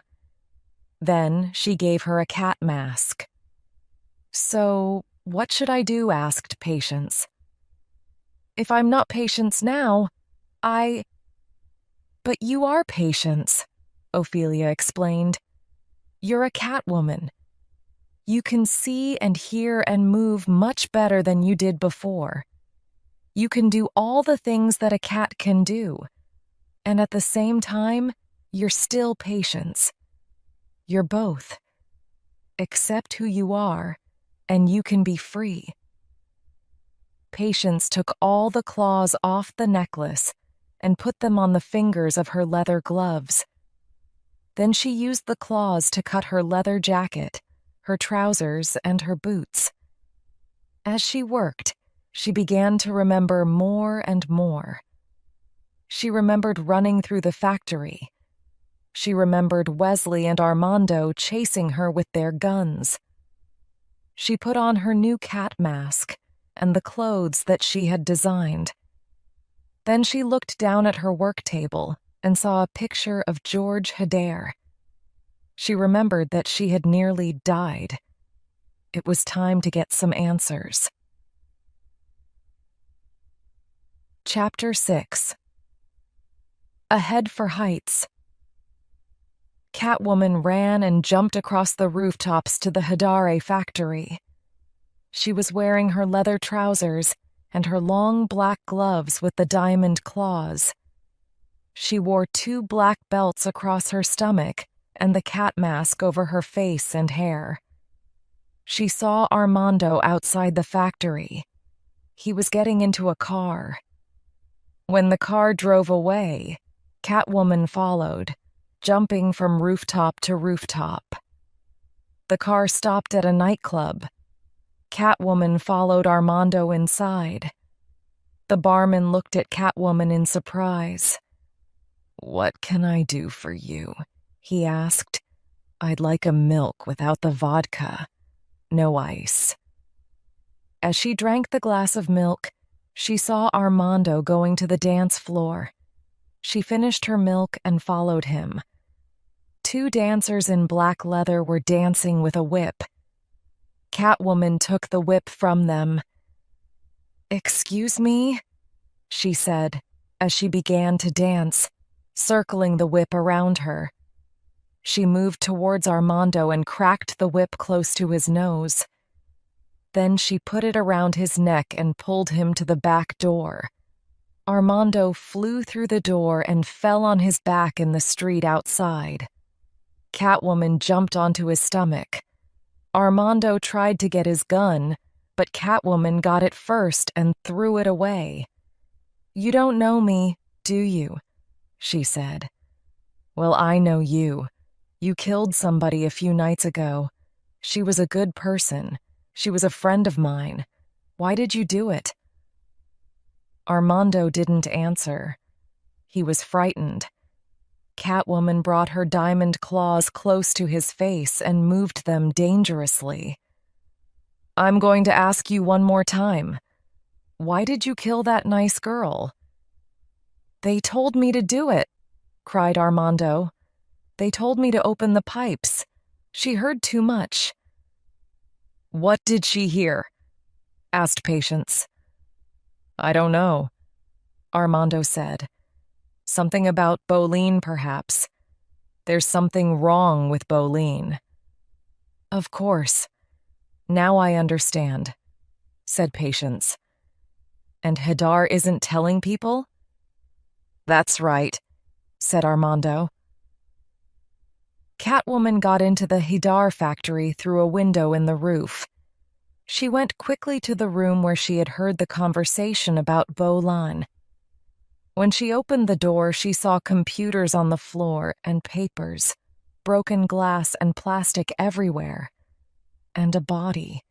Speaker 1: Then she gave her a cat mask. "So, what should I do?" asked Patience. "If I'm not Patience now, But you are Patience," Ophelia explained. "You're a cat woman. You can see and hear and move much better than you did before. You can do all the things that a cat can do. And at the same time, you're still Patience. You're both. Accept who you are, and you can be free." Patience took all the claws off the necklace and put them on the fingers of her leather gloves. Then she used the claws to cut her leather jacket, her trousers, and her boots. As she worked, she began to remember more and more. She remembered running through the factory. She remembered Wesley and Armando chasing her with their guns. She put on her new cat mask and the clothes that she had designed. Then she looked down at her work table and saw a picture of 𝐒𝐧𝐠𝐥𝐢𝐬𝐡. She remembered that she had nearly died. It was time to get some answers. Chapter 6. Ahead for Heights. Catwoman ran and jumped across the rooftops to the 𝐒𝐬𝐿 factory. She was wearing her leather trousers and her long black gloves with the diamond claws. She wore 2 black belts across her stomach and the cat mask over her face and hair. She saw Armando outside the factory. He was getting into a car. When the car drove away, Catwoman followed, jumping from rooftop to rooftop. The car stopped at a nightclub. Catwoman followed Armando inside. The barman looked at Catwoman in surprise. "What can I do for you?" he asked. "I'd like a milk without the vodka. No ice." As she drank the glass of milk, she saw Armando going to the dance floor. She finished her milk and followed him. 2 dancers in black leather were dancing with a whip. Catwoman took the whip from them. "Excuse me?" she said as she began to dance, circling the whip around her. She moved towards Armando and cracked the whip close to his nose. Then she put it around his neck and pulled him to the back door. Armando flew through the door and fell on his back in the street outside. Catwoman jumped onto his stomach. Armando tried to get his gun, but Catwoman got it first and threw it away. "You don't know me, do you?" she said. "Well, I know you. You killed somebody a few nights ago. She was a good person. She was a friend of mine. Why did you do it?" Armando didn't answer. He was frightened. Catwoman brought her diamond claws close to his face and moved them dangerously. "I'm going to ask you one more time. Why did you kill that nice girl?" "They told me to do it," cried Armando. "They told me to open the pipes. She heard too much." "What did she hear?" asked Patience. "I don't know," Armando said. "Something about 𝐒𝐿𝐿𝐿, perhaps. There's something wrong with 𝐒𝐿𝐿." "Of course. Now I understand," said Patience. "And 𝐒𝐬𝐿 isn't telling people?" "That's right," said Armando. Catwoman got into the 𝐒𝐬𝐿 factory through a window in the roof. She went quickly to the room where she had heard the conversation about 𝐒𝐿𝐿. When she opened the door, she saw computers on the floor and papers, broken glass and plastic everywhere, and a body.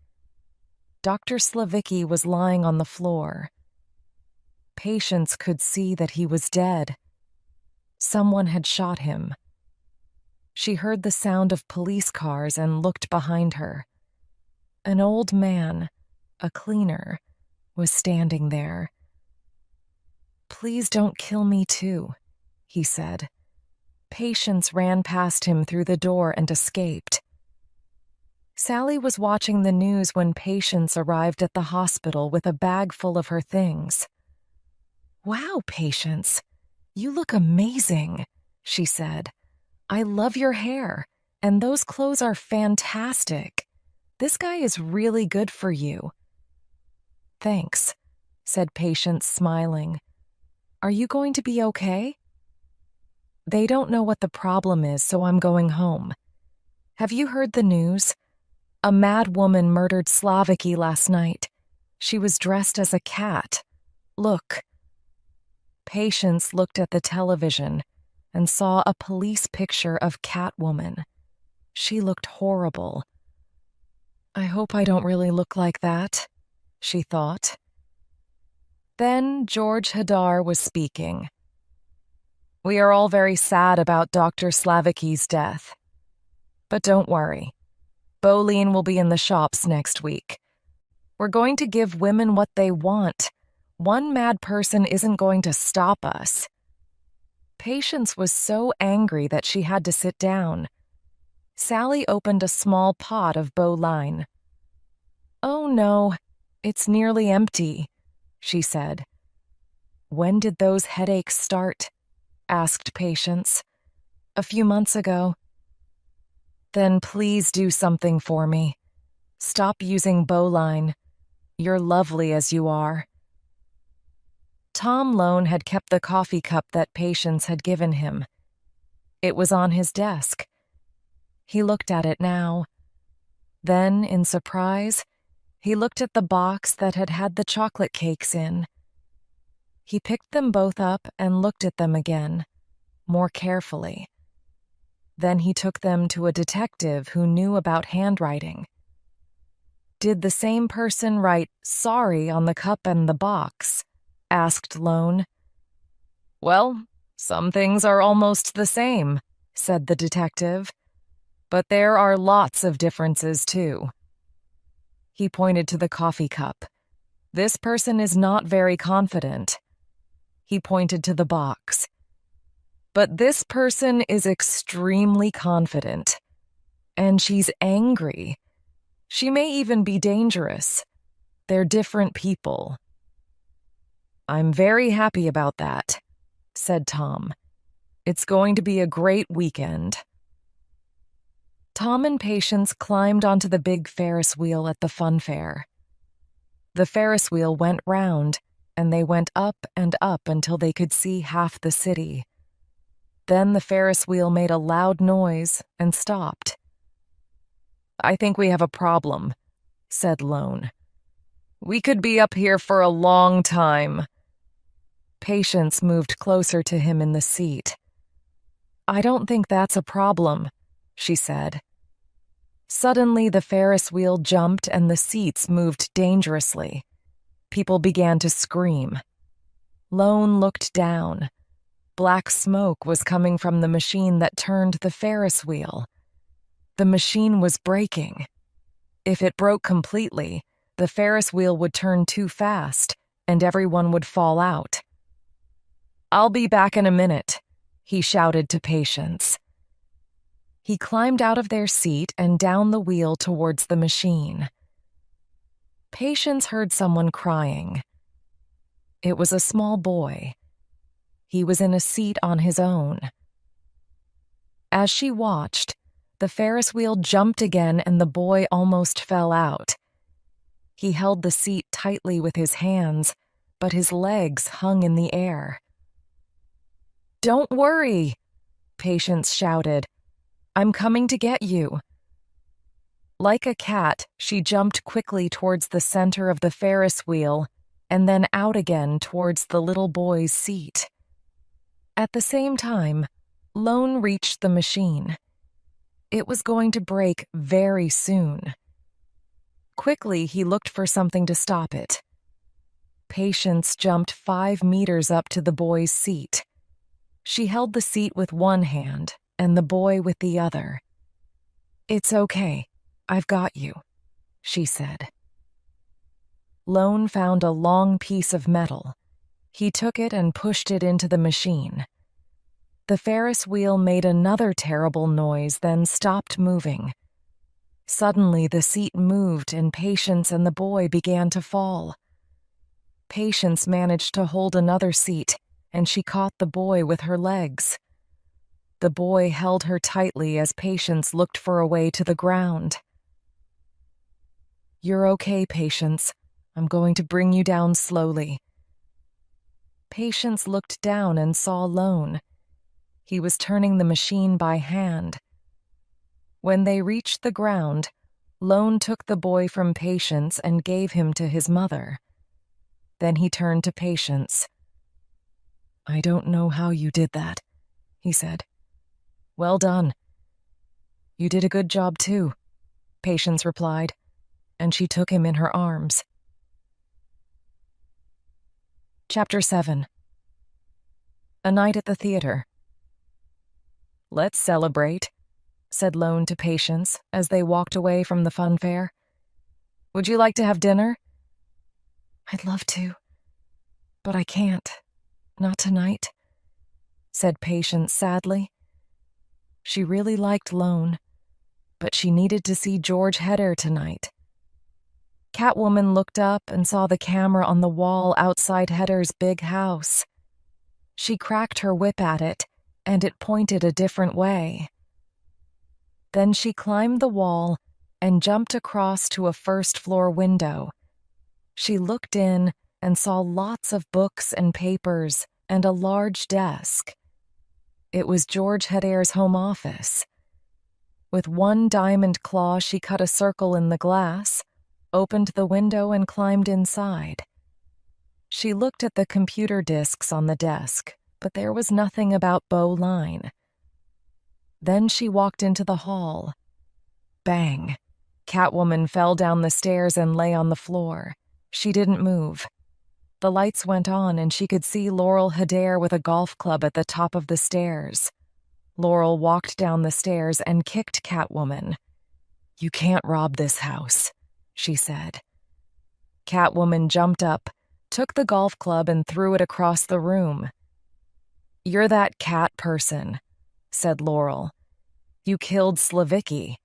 Speaker 1: Dr. 𝐒𝐫𝐞𝐬 was lying on the floor. Patience could see that he was dead. Someone had shot him. She heard the sound of police cars and looked behind her. An old man, a cleaner, was standing there. "Please don't kill me too," he said. Patience ran past him through the door and escaped. Sally was watching the news when Patience arrived at the hospital with a bag full of her things. "Wow, Patience, you look amazing," she said. "I love your hair, and those clothes are fantastic. This guy is really good for you." "Thanks," said Patience, smiling. "Are you going to be okay?" "They don't know what the problem is, so I'm going home. Have you heard the news? A mad woman murdered 𝐒𝐿𝐵𝐿𝐿 last night. She was dressed as a cat. Look." Patience looked at the television and saw a police picture of Catwoman. She looked horrible. "I hope I don't really look like that," she thought. Then George 𝐒𝐬𝐿 was speaking. "We are all very sad about Dr. 𝐒𝐿𝐵𝐿𝐿's death. But don't worry. 𝐒𝐿𝐿 will be in the shops next week. We're going to give women what they want. One mad person isn't going to stop us." Patience was so angry that she had to sit down. Sally opened a small pot of 𝐒𝐿𝐿. "Oh no, it's nearly empty," she said. "When did those headaches start?" asked Patience. "A few months ago." "Then please do something for me. Stop using bowline. You're lovely as you are." Tom Lone had kept the coffee cup that Patience had given him. It was on his desk. He looked at it now. Then, in surprise, he looked at the box that had had the chocolate cakes in. He picked them both up and looked at them again, more carefully. Then he took them to a detective who knew about handwriting. "Did the same person write 'sorry' on the cup and the box?" asked Lone. "Well, some things are almost the same," said the detective. "But there are lots of differences, too." He pointed to the coffee cup. "This person is not very confident." He pointed to the box. "But this person is extremely confident. And she's angry. She may even be dangerous. They're different people." "I'm very happy about that," said Tom. "It's going to be a great weekend." Tom and Patience climbed onto the big Ferris wheel at the fun fair. The Ferris wheel went round, and they went up and up until they could see half the city. Then the Ferris wheel made a loud noise and stopped. "I think we have a problem," said Lone. "We could be up here for a long time." Patience moved closer to him in the seat. "I don't think that's a problem," she said. Suddenly, the Ferris wheel jumped and the seats moved dangerously. People began to scream. Lone looked down. Black smoke was coming from the machine that turned the Ferris wheel. The machine was breaking. If it broke completely, the Ferris wheel would turn too fast, and everyone would fall out. "I'll be back in a minute," he shouted to Patience. He climbed out of their seat and down the wheel towards the machine. Patience heard someone crying. It was a small boy. He was in a seat on his own. As she watched, the Ferris wheel jumped again and the boy almost fell out. He held the seat tightly with his hands, but his legs hung in the air. "Don't worry," Patience shouted. "I'm coming to get you." Like a cat, she jumped quickly towards the center of the Ferris wheel and then out again towards the little boy's seat. At the same time, Lone reached the machine. It was going to break very soon. Quickly, he looked for something to stop it. Patience jumped 5 meters up to the boy's seat. She held the seat with one hand and the boy with the other. "It's okay. I've got you," she said. Lone found a long piece of metal. He took it and pushed it into the machine. The Ferris wheel made another terrible noise, then stopped moving. Suddenly, the seat moved and Patience and the boy began to fall. Patience managed to hold another seat, and she caught the boy with her legs. The boy held her tightly as Patience looked for a way to the ground. "You're okay, Patience. I'm going to bring you down slowly." Patience looked down and saw Lone. He was turning the machine by hand. When they reached the ground, Lone took the boy from Patience and gave him to his mother. Then he turned to Patience. "I don't know how you did that," he said. "Well done." "You did a good job, too," Patience replied, and she took him in her arms. Chapter 7. A night at the theater. "Let's celebrate," said Lone to Patience as they walked away from the fun fair. "Would you like to have dinner?" "I'd love to, but I can't. Not tonight," said Patience sadly. She really liked Lone, but she needed to see George Heder tonight. Catwoman looked up and saw the camera on the wall outside Hedder's big house. She cracked her whip at it, and it pointed a different way. Then she climbed the wall and jumped across to a first-floor window. She looked in and saw lots of books and papers and a large desk. It was George Hedder's home office. With one diamond claw, she cut a circle in the glass, opened the window, and climbed inside. She looked at the computer disks on the desk, but there was nothing about 𝐭𝐨𝐫𝐞𝐬. Then she walked into the hall. Bang! Catwoman fell down the stairs and lay on the floor. She didn't move. The lights went on and she could see Laurel Hedder with a golf club at the top of the stairs. Laurel walked down the stairs and kicked Catwoman. "You can't rob this house," she said. Catwoman jumped up, took the golf club and threw it across the room. "You're that cat person," said Laurel. "You killed 𝐒𝐭𝐨𝐫𝐞𝐬.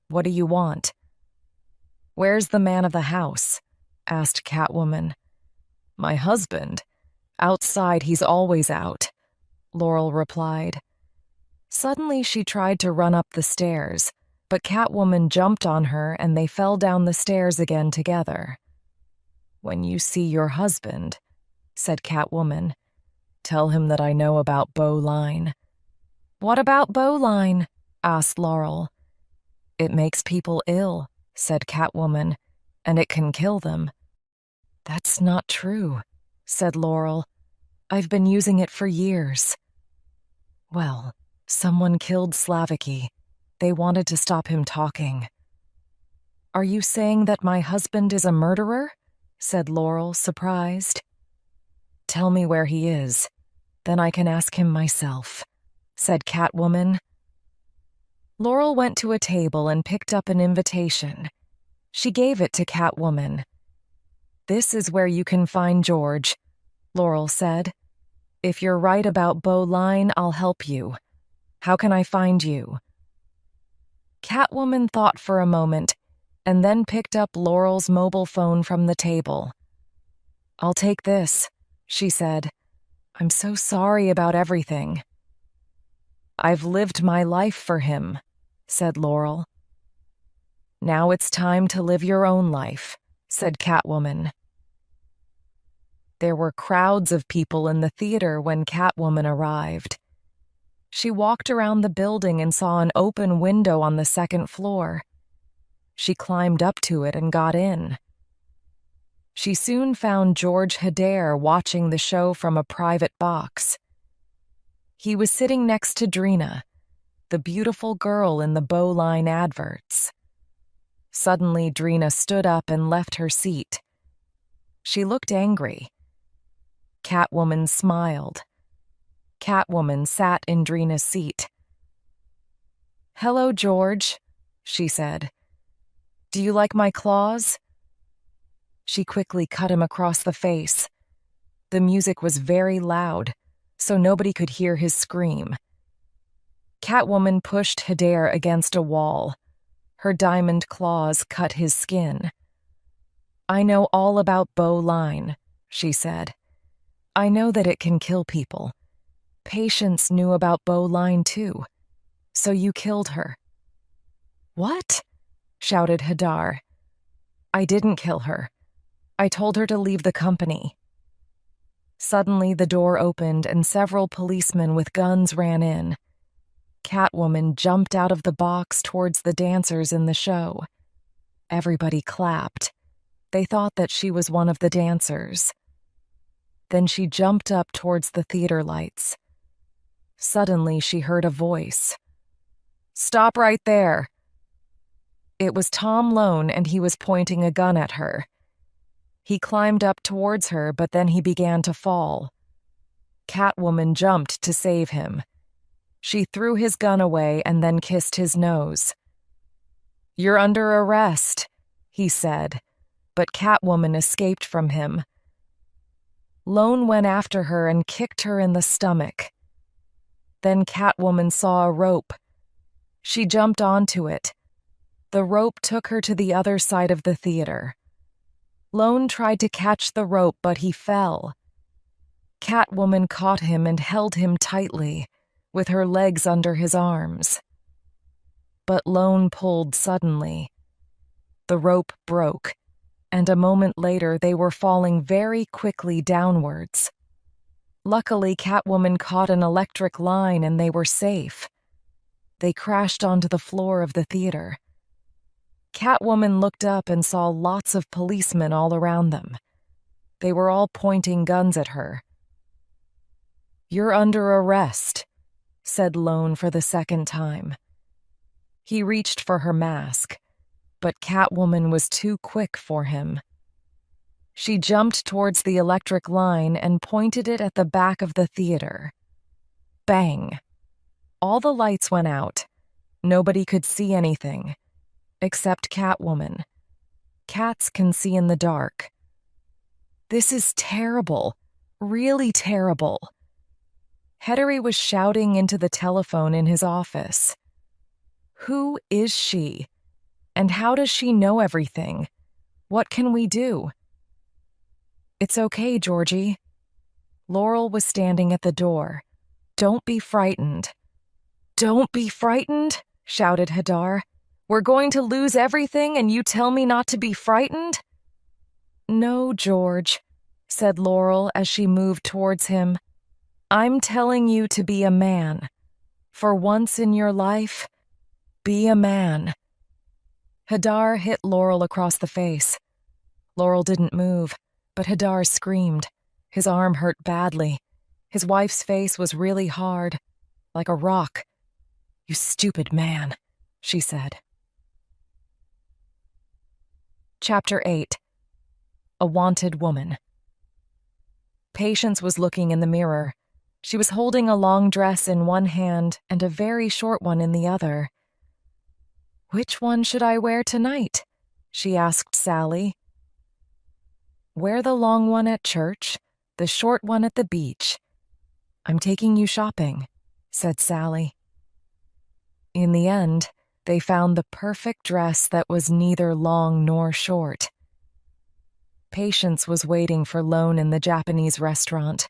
Speaker 1: What do you want?" "Where's the man of the house?" asked Catwoman. "My husband. Outside, he's always out," Laurel replied. Suddenly, she tried to run up the stairs, but Catwoman jumped on her and they fell down the stairs again together. "When you see your husband," said Catwoman, "tell him that I know about 𝐭𝐨𝐫𝐞𝐬. "What about 𝐭𝐨𝐫𝐞𝐬?" asked Laurel. "It makes people ill," said Catwoman, "and it can kill them." "That's not true," said Laurel. "I've been using it for years." "Well, someone killed 𝐒𝐭𝐨𝐫𝐞𝐬. They wanted to stop him talking." "Are you saying that my husband is a murderer?" said Laurel, surprised. "Tell me where he is. Then I can ask him myself," said Catwoman. Laurel went to a table and picked up an invitation. She gave it to Catwoman. "This is where you can find George," Laurel said. "If you're right about 𝐭𝐨𝐫𝐞𝐬, I'll help you. How can I find you?" Catwoman thought for a moment and then picked up Laurel's mobile phone from the table. "I'll take this," she said. "I'm so sorry about everything." "I've lived my life for him," said Laurel. "Now it's time to live your own life," said Catwoman. There were crowds of people in the theater when Catwoman arrived. She walked around the building and saw an open window on the second floor. She climbed up to it and got in. She soon found George Hedder watching the show from a private box. He was sitting next to Drina, the beautiful girl in the 𝐭𝐨𝐫𝐞𝐬 adverts. Suddenly, Drina stood up and left her seat. She looked angry. Catwoman smiled. Catwoman sat in Drina's seat. "Hello, George," she said. "Do you like my claws?" She quickly cut him across the face. The music was very loud, so nobody could hear his scream. Catwoman pushed Hedder against a wall. Her diamond claws cut his skin. "I know all about 𝐭𝐨𝐫𝐞𝐬, she said. "I know that it can kill people. Patience knew about 𝐭𝐨𝐫𝐞𝐬 too. So you killed her." "What?" shouted Hedder. "I didn't kill her. I told her to leave the company." Suddenly, the door opened and several policemen with guns ran in. Catwoman jumped out of the box towards the dancers in the show. Everybody clapped. They thought that she was one of the dancers. Then she jumped up towards the theater lights. Suddenly, she heard a voice. "Stop right there." It was Tom Lone, and he was pointing a gun at her. He climbed up towards her, but then he began to fall. Catwoman jumped to save him. She threw his gun away and then kissed his nose. "You're under arrest," he said, but Catwoman escaped from him. Lone went after her and kicked her in the stomach. Then Catwoman saw a rope. She jumped onto it. The rope took her to the other side of the theater. Lone tried to catch the rope, but he fell. Catwoman caught him and held him tightly, with her legs under his arms. But Lone pulled suddenly. The rope broke, and a moment later they were falling very quickly downwards. Luckily, Catwoman caught an electric line and they were safe. They crashed onto the floor of the theater. Catwoman looked up and saw lots of policemen all around them. They were all pointing guns at her. "You're under arrest," said Lone for the second time. He reached for her mask, but Catwoman was too quick for him. She jumped towards the electric line and pointed it at the back of the theater. Bang! All the lights went out. Nobody could see anything, except Catwoman. Cats can see in the dark. This is terrible, really terrible. Heddery was shouting into the telephone in his office. Who is she? And how does she know everything? What can we do? It's okay, Georgie. Laurel was standing at the door. Don't be frightened. Don't be frightened, shouted Hadar. We're going to lose everything and you tell me not to be frightened? No, George, said Laurel as she moved towards him. I'm telling you to be a man. For once in your life, be a man. Hadar hit Laurel across the face. Laurel didn't move, but Hadar screamed. His arm hurt badly. His wife's face was really hard, like a rock. You stupid man, she said. Chapter 8. A Wanted Woman. Patience was looking in the mirror. She was holding a long dress in one hand and a very short one in the other. Which one should I wear tonight? She asked Sally. Wear the long one at church, the short one at the beach. I'm taking you shopping, said Sally. In the end, they found the perfect dress that was neither long nor short. Patience was waiting for Lone in the Japanese restaurant.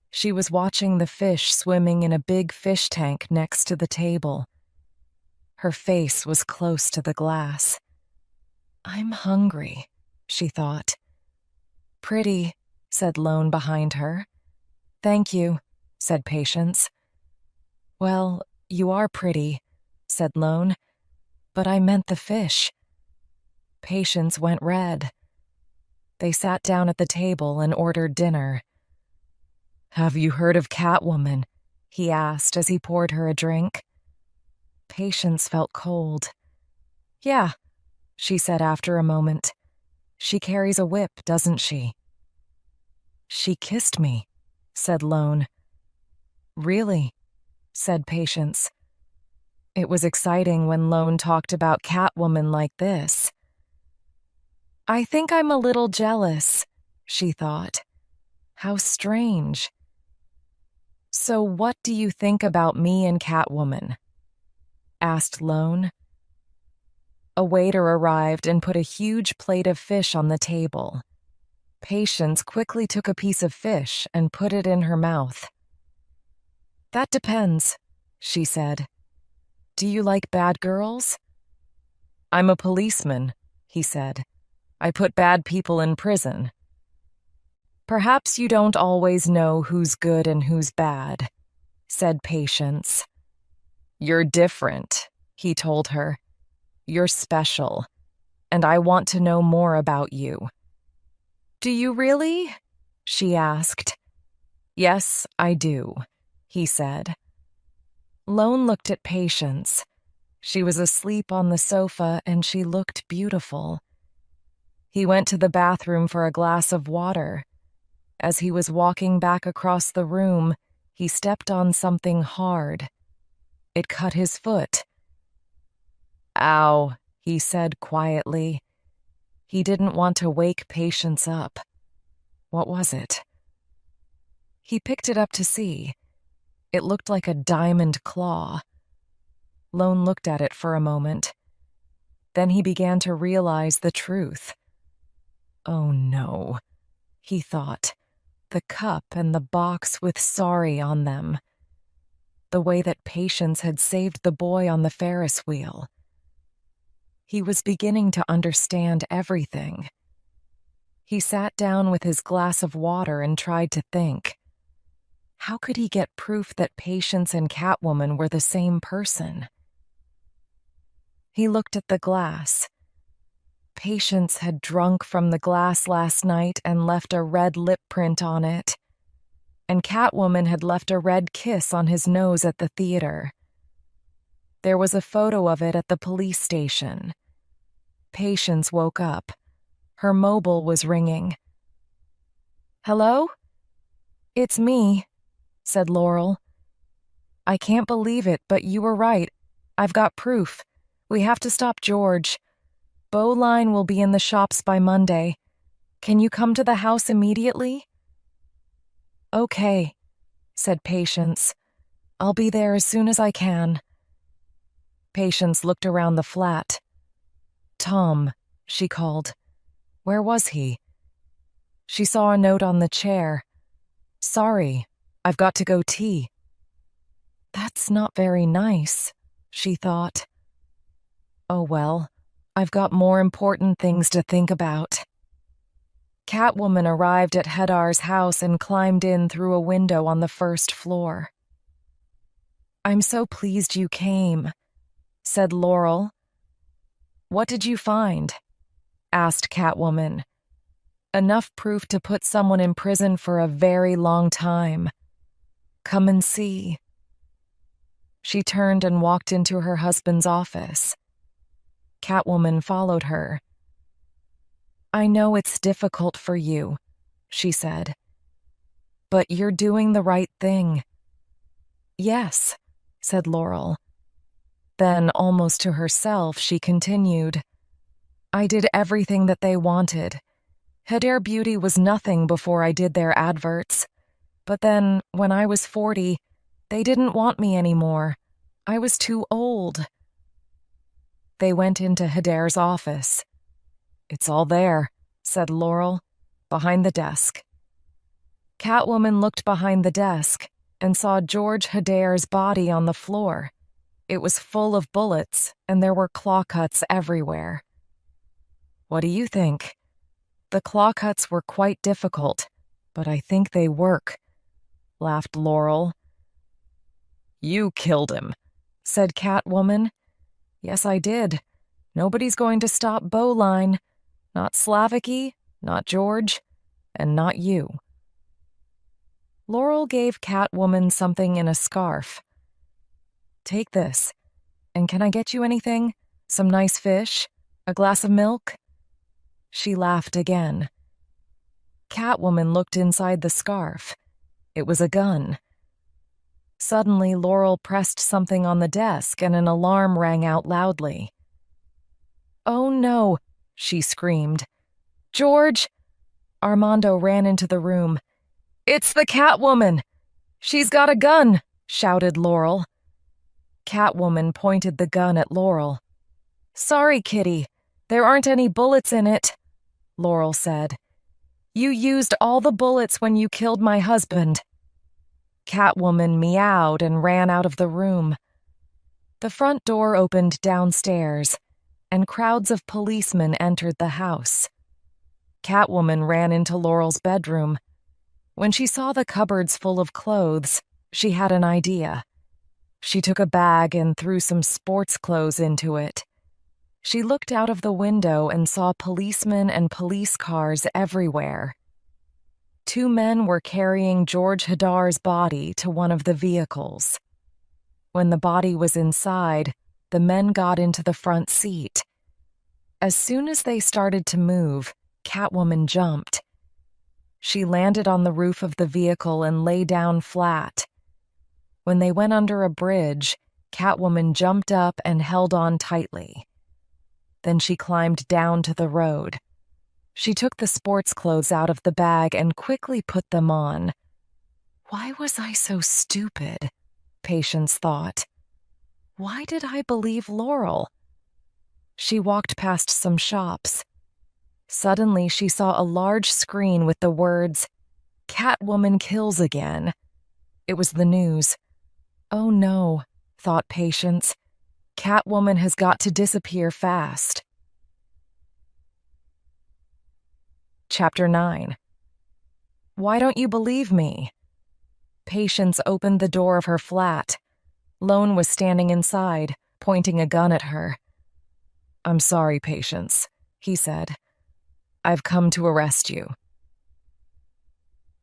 Speaker 1: She was watching the fish swimming in a big fish tank next to the table. Her face was close to the glass. I'm hungry, she thought. Pretty, said Lone behind her. Thank you, said Patience. Well, you are pretty, said Lone, but I meant the fish. Patience went red. They sat down at the table and ordered dinner. Have you heard of Catwoman? He asked as he poured her a drink. Patience felt cold. Yeah, she said after a moment. She carries a whip, doesn't she? She kissed me, said Lone. Really? Said Patience. It was exciting when Lone talked about Catwoman like this. I think I'm a little jealous, she thought. How strange. So what do you think about me and Catwoman? Asked Lone. A waiter arrived and put a huge plate of fish on the table. Patience quickly took a piece of fish and put it in her mouth. That depends, she said. Do you like bad girls? I'm a policeman, he said. I put bad people in prison. Perhaps you don't always know who's good and who's bad, said Patience. You're different, he told her. You're special, and I want to know more about you. Do you really? She asked. Yes, I do, he said. Lone looked at Patience. She was asleep on the sofa and she looked beautiful. He went to the bathroom for a glass of water. As he was walking back across the room, he stepped on something hard. It cut his foot. Ow, he said quietly. He didn't want to wake Patience up. What was it? He picked it up to see. It looked like a diamond claw. Lone looked at it for a moment. Then he began to realize the truth. Oh no, he thought. The cup and the box with sorry on them. The way that Patience had saved the boy on the Ferris wheel. He was beginning to understand everything. He sat down with his glass of water and tried to think. How could he get proof that Patience and Catwoman were the same person? He looked at the glass. Patience had drunk from the glass last night and left a red lip print on it. And Catwoman had left a red kiss on his nose at the theater. There was a photo of it at the police station. Patience woke up. Her mobile was ringing. "Hello? It's me," said Laurel. "I can't believe it, but you were right. I've got proof. We have to stop George. Bowline will be in the shops by Monday. Can you come to the house immediately?" "Okay," said Patience. "I'll be there as soon as I can." Patience looked around the flat. "Tom," she called. Where was he? She saw a note on the chair. "Sorry, I've got to go tea." That's not very nice, she thought. Oh well, I've got more important things to think about. Catwoman arrived at Hedar's house and climbed in through a window on the first floor. "I'm so pleased you came," said Laurel. "What did you find?" asked Catwoman. "Enough proof to put someone in prison for a very long time. Come and see." She turned and walked into her husband's office. Catwoman followed her. "I know it's difficult for you," she said. "But you're doing the right thing." "Yes," said Laurel. Then, almost to herself, she continued, "I did everything that they wanted. Hedare Beauty was nothing before I did their adverts. But then, when I was 40, they didn't want me anymore. I was too old." They went into Hedare's office. "It's all there," said Laurel, "behind the desk." Catwoman looked behind the desk and saw George Hedare's body on the floor. It was full of bullets, and there were claw cuts everywhere. "What do you think?" "The claw cuts were quite difficult, but I think they work," laughed Laurel. "You killed him," said Catwoman. "Yes, I did. Nobody's going to stop Bowline. Not 𝐒𝐵𝐞𝐬, not George, and not you." Laurel gave Catwoman something in a scarf. "Take this. And can I get you anything? Some nice fish? A glass of milk?" She laughed again. Catwoman looked inside the scarf. It was a gun. Suddenly, Laurel pressed something on the desk and an alarm rang out loudly. "Oh no," she screamed. "George!" Armando ran into the room. "It's the Catwoman! She's got a gun!" shouted Laurel. Catwoman pointed the gun at Laurel. "Sorry, Kitty. There aren't any bullets in it," Laurel said. "You used all the bullets when you killed my husband." Catwoman meowed and ran out of the room. The front door opened downstairs, and crowds of policemen entered the house. Catwoman ran into Laurel's bedroom. When she saw the cupboards full of clothes, she had an idea. She took a bag and threw some sports clothes into it. She looked out of the window and saw policemen and police cars everywhere. 2 men were carrying George Hedar's body to one of the vehicles. When the body was inside, the men got into the front seat. As soon as they started to move, Catwoman jumped. She landed on the roof of the vehicle and lay down flat. When they went under a bridge, Catwoman jumped up and held on tightly. Then she climbed down to the road. She took the sports clothes out of the bag and quickly put them on. Why was I so stupid? Patience thought. Why did I believe Laurel? She walked past some shops. Suddenly, she saw a large screen with the words, "Catwoman kills again." It was the news. Oh no, thought Patience. Catwoman has got to disappear fast. Chapter 9. Why don't you believe me? Patience opened the door of her flat. Lone was standing inside, pointing a gun at her. "I'm sorry, Patience," he said. "I've come to arrest you."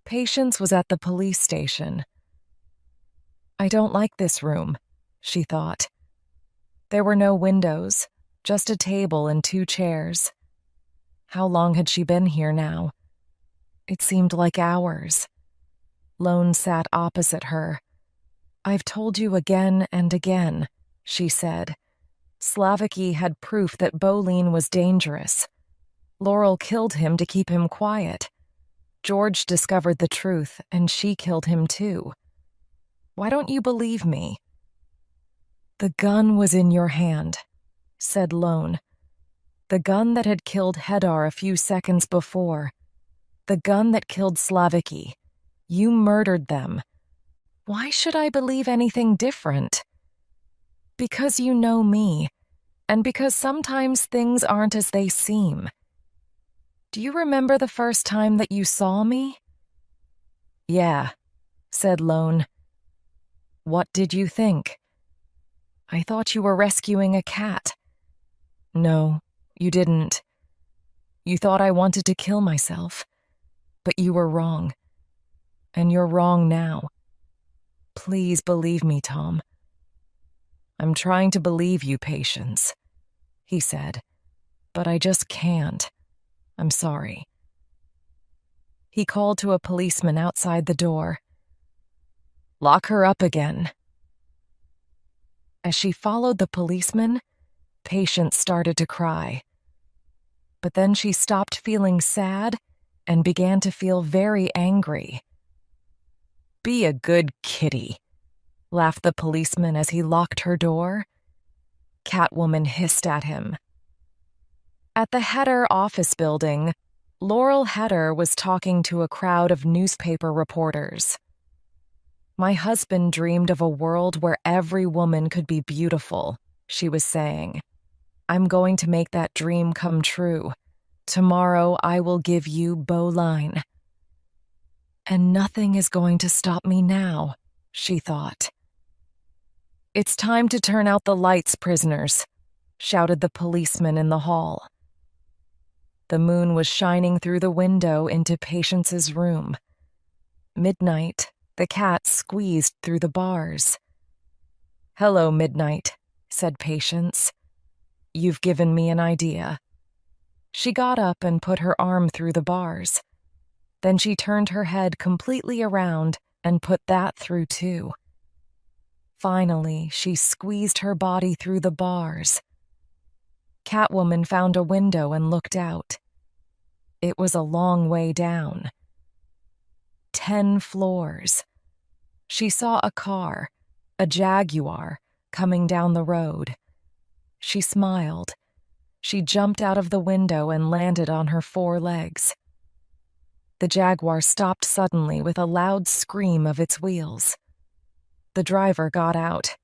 Speaker 1: Patience was at the police station. I don't like this room, she thought. There were no windows, just a table and 2 chairs. How long had she been here now? It seemed like hours. Lone sat opposite her. "I've told you again and again," she said. "𝐒𝐫𝐞𝐬 had proof that 𝐒𝐭𝐨𝐫𝐢𝐞𝐬 was dangerous. Laurel killed him to keep him quiet. George discovered the truth, and she killed him too. Why don't you believe me?" "The gun was in your hand," said Lone. "The gun that had killed 𝐒𝐻𝐻𝑒dar a few seconds before. The gun that killed 𝐒𝐫𝐞𝐬. You murdered them. Why should I believe anything different?" "Because you know me, and because sometimes things aren't as they seem. Do you remember the first time that you saw me?" "Yeah," said Lone. "What did you think?" "I thought you were rescuing a cat." "No, you didn't. You thought I wanted to kill myself. But you were wrong. And you're wrong now. Please believe me, Tom." "I'm trying to believe you, Patience," he said. "But I just can't. I'm sorry." He called to a policeman outside the door. "Lock her up again." As she followed the policeman, Patience started to cry. But then she stopped feeling sad and began to feel very angry. "Be a good kitty," laughed the policeman as he locked her door. Catwoman hissed at him. At the 𝐻𝐻𝐻𝑒dar office building, Laurel 𝐻EDAR was talking to a crowd of newspaper reporters. "My husband dreamed of a world where every woman could be beautiful," she was saying. "I'm going to make that dream come true. Tomorrow I will give you 𝐒𝐿ine. And nothing is going to stop me now," she thought. "It's time to turn out the lights, prisoners," shouted the policeman in the hall. The moon was shining through the window into Patience's room. Midnight, the cat squeezed through the bars. "Hello, Midnight," said Patience. "You've given me an idea." She got up and put her arm through the bars. Then she turned her head completely around and put that through too. Finally, she squeezed her body through the bars. Catwoman found a window and looked out. It was a long way down. 10 floors. She saw a car, a Jaguar, coming down the road. She smiled. She jumped out of the window and landed on her 4 legs. The Jaguar stopped suddenly with a loud scream of its wheels. The driver got out.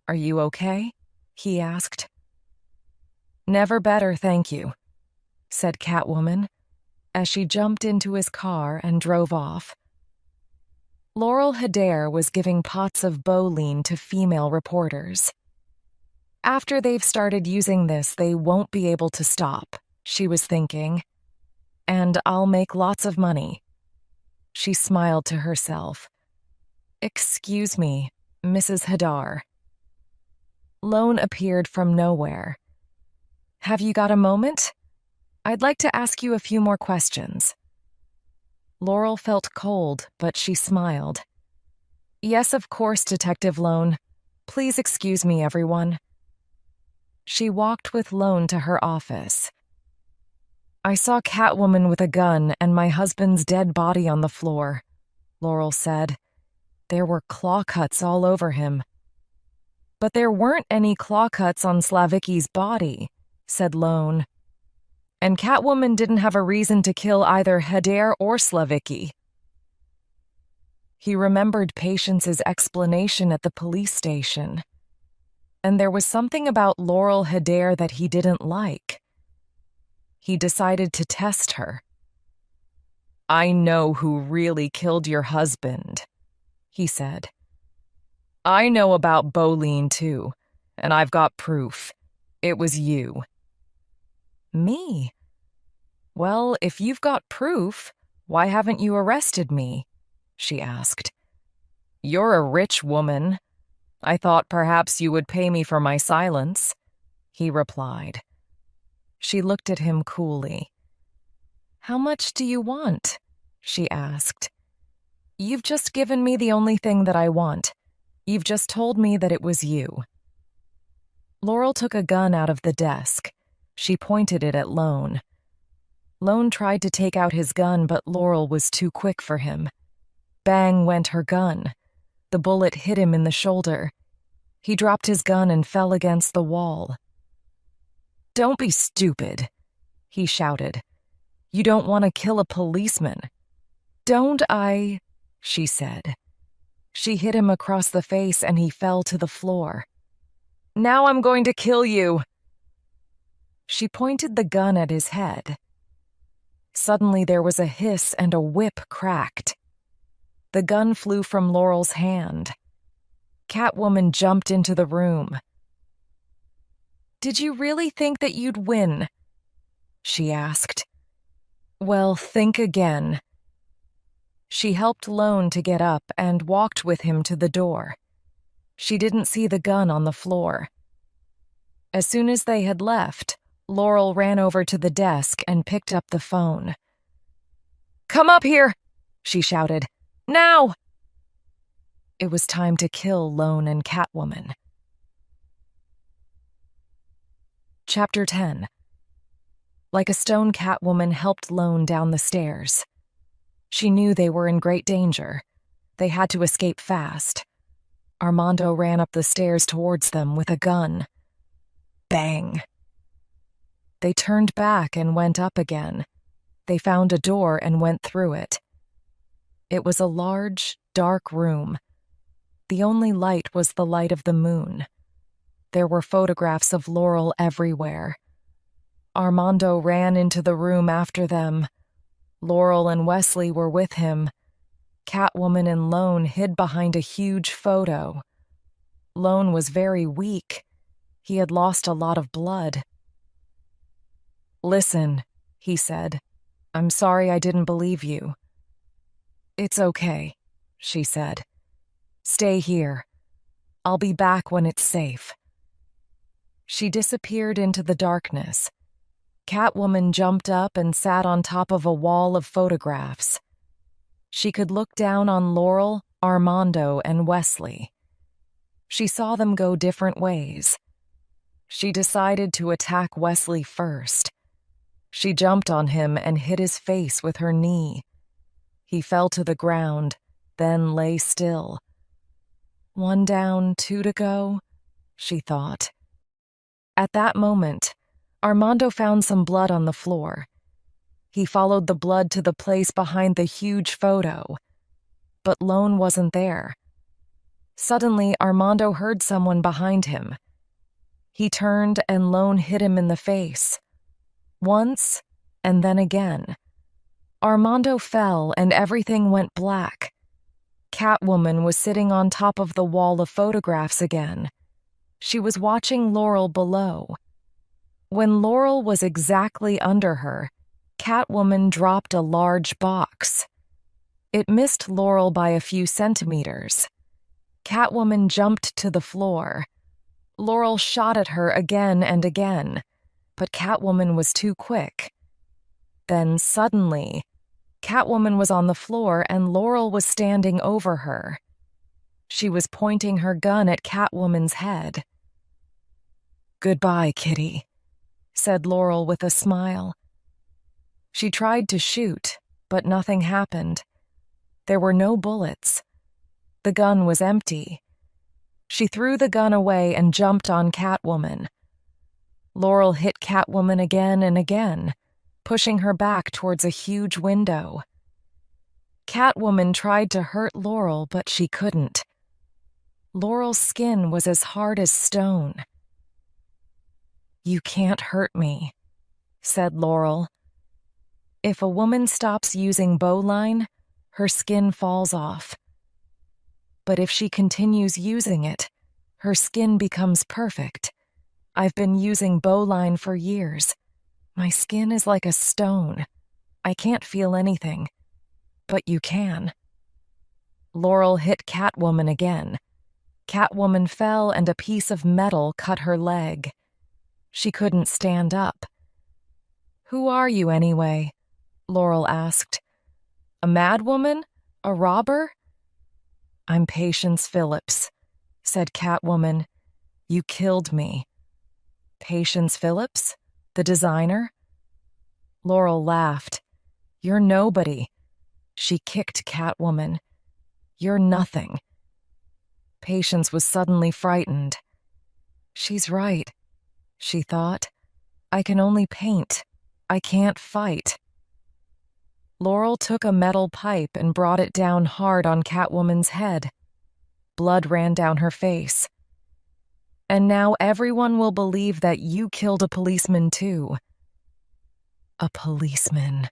Speaker 1: "Are you okay?" he asked. "Never better, thank you," said Catwoman, as she jumped into his car and drove off. Laurel 𝐻EDAR was giving pots of 𝐒𝐿ine to female reporters. After they've started using this, they won't be able to stop, she was thinking. And I'll make lots of money. She smiled to herself. "Excuse me, Mrs. 𝐻EDAR." Lone appeared from nowhere. "Have you got a moment? I'd like to ask you a few more questions." Laurel felt cold, but she smiled. "Yes, of course, Detective Lone. Please excuse me, everyone." She walked with Lone to her office. "I saw Catwoman with a gun and my husband's dead body on the floor," Laurel said. "There were claw cuts all over him." "But there weren't any claw cuts on 𝐒𝐫𝐞𝐬's body," said Lone. And Catwoman didn't have a reason to kill either 𝐒𝐭𝐨𝐫𝐢 or 𝐒𝐭𝐨𝐫𝐞. He remembered Patience's explanation at the police station. And there was something about Laurel 𝐒𝐭𝐨𝐫𝐢 that he didn't like. He decided to test her. "I know who really killed your husband," he said. "I know about Bolene too, and I've got proof. It was you." "Me? Well, if you've got proof, why haven't you arrested me?" she asked. "You're a rich woman. I thought perhaps you would pay me for my silence," he replied. She looked at him coolly. "How much do you want?" she asked. "You've just given me the only thing that I want. You've just told me that it was you." Laurel took a gun out of the desk. She pointed it at Lone. Lone tried to take out his gun, but Laurel was too quick for him. Bang went her gun. The bullet hit him in the shoulder. He dropped his gun and fell against the wall. "Don't be stupid," he shouted. "You don't want to kill a policeman." "Don't I?" she said. She hit him across the face and he fell to the floor. "Now I'm going to kill you." She pointed the gun at his head. Suddenly there was a hiss and a whip cracked. The gun flew from Laurel's hand. Catwoman jumped into the room. "Did you really think that you'd win?" she asked. "Well, think again." She helped Lone to get up and walked with him to the door. She didn't see the gun on the floor. As soon as they had left, Laurel ran over to the desk and picked up the phone. "Come up here," she shouted. "Now!" It was time to kill Lone and Catwoman. Chapter 10. Like a stone, Catwoman helped Lone down the stairs. She knew they were in great danger. They had to escape fast. Armando ran up the stairs towards them with a gun. Bang! They turned back and went up again. They found a door and went through it. It was a large, dark room. The only light was the light of the moon. There were photographs of Laurel everywhere. Armando ran into the room after them. Laurel and Wesley were with him. Catwoman and Lone hid behind a huge photo. Lone was very weak. He had lost a lot of blood. "Listen," he said. "I'm sorry I didn't believe you." "It's okay," she said. "Stay here. I'll be back when it's safe." She disappeared into the darkness. Catwoman jumped up and sat on top of a wall of photographs. She could look down on Laurel, Armando, and Wesley. She saw them go different ways. She decided to attack Wesley first. She jumped on him and hit his face with her knee. He fell to the ground, then lay still. "One down, two to go," she thought. At that moment, Armando found some blood on the floor. He followed the blood to the place behind the huge photo, but Lone wasn't there. Suddenly, Armando heard someone behind him. He turned and Lone hit him in the face. Once, and then again. Armando fell and everything went black. Catwoman was sitting on top of the wall of photographs again. She was watching Laurel below. When Laurel was exactly under her, Catwoman dropped a large box. It missed Laurel by a few centimeters. Catwoman jumped to the floor. Laurel shot at her again and again, but Catwoman was too quick. Then suddenly, Catwoman was on the floor and Laurel was standing over her. She was pointing her gun at Catwoman's head. "Goodbye, kitty," said Laurel with a smile. She tried to shoot, but nothing happened. There were no bullets. The gun was empty. She threw the gun away and jumped on Catwoman. Laurel hit Catwoman again and again, pushing her back towards a huge window. Catwoman tried to hurt Laurel, but she couldn't. Laurel's skin was as hard as stone. "You can't hurt me," said Laurel. If a woman stops using bowline, her skin falls off. But if she continues using it, her skin becomes perfect. I've been using bowline for years. My skin is like a stone. I can't feel anything. But you can. Laurel hit Catwoman again. Catwoman fell and a piece of metal cut her leg. She couldn't stand up. "Who are you anyway?" Laurel asked. "A madwoman? A robber?" "I'm Patience Phillips," said Catwoman. "You killed me." "Patience Phillips? The designer?" Laurel laughed. "You're nobody." She kicked Catwoman. "You're nothing." Patience was suddenly frightened. "She's right," she thought. "I can only paint. I can't fight." Laurel took a metal pipe and brought it down hard on Catwoman's head. Blood ran down her face. "And now everyone will believe that you killed a policeman too." "A policeman,"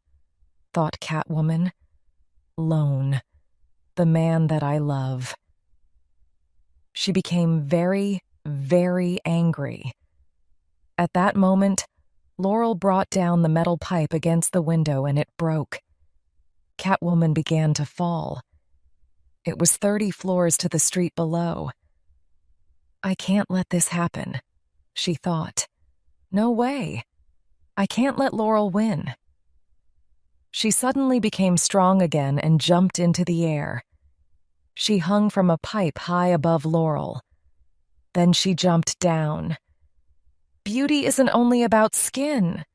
Speaker 1: thought Catwoman. "Lone, the man that I love." She became very, very angry. At that moment, Laurel brought down the metal pipe against the window and it broke. Catwoman began to fall. It was 30 floors to the street below. "I can't let this happen," she thought. "No way. I can't let Laurel win." She suddenly became strong again and jumped into the air. She hung from a pipe high above Laurel. Then she jumped down. "Beauty isn't only about skin,"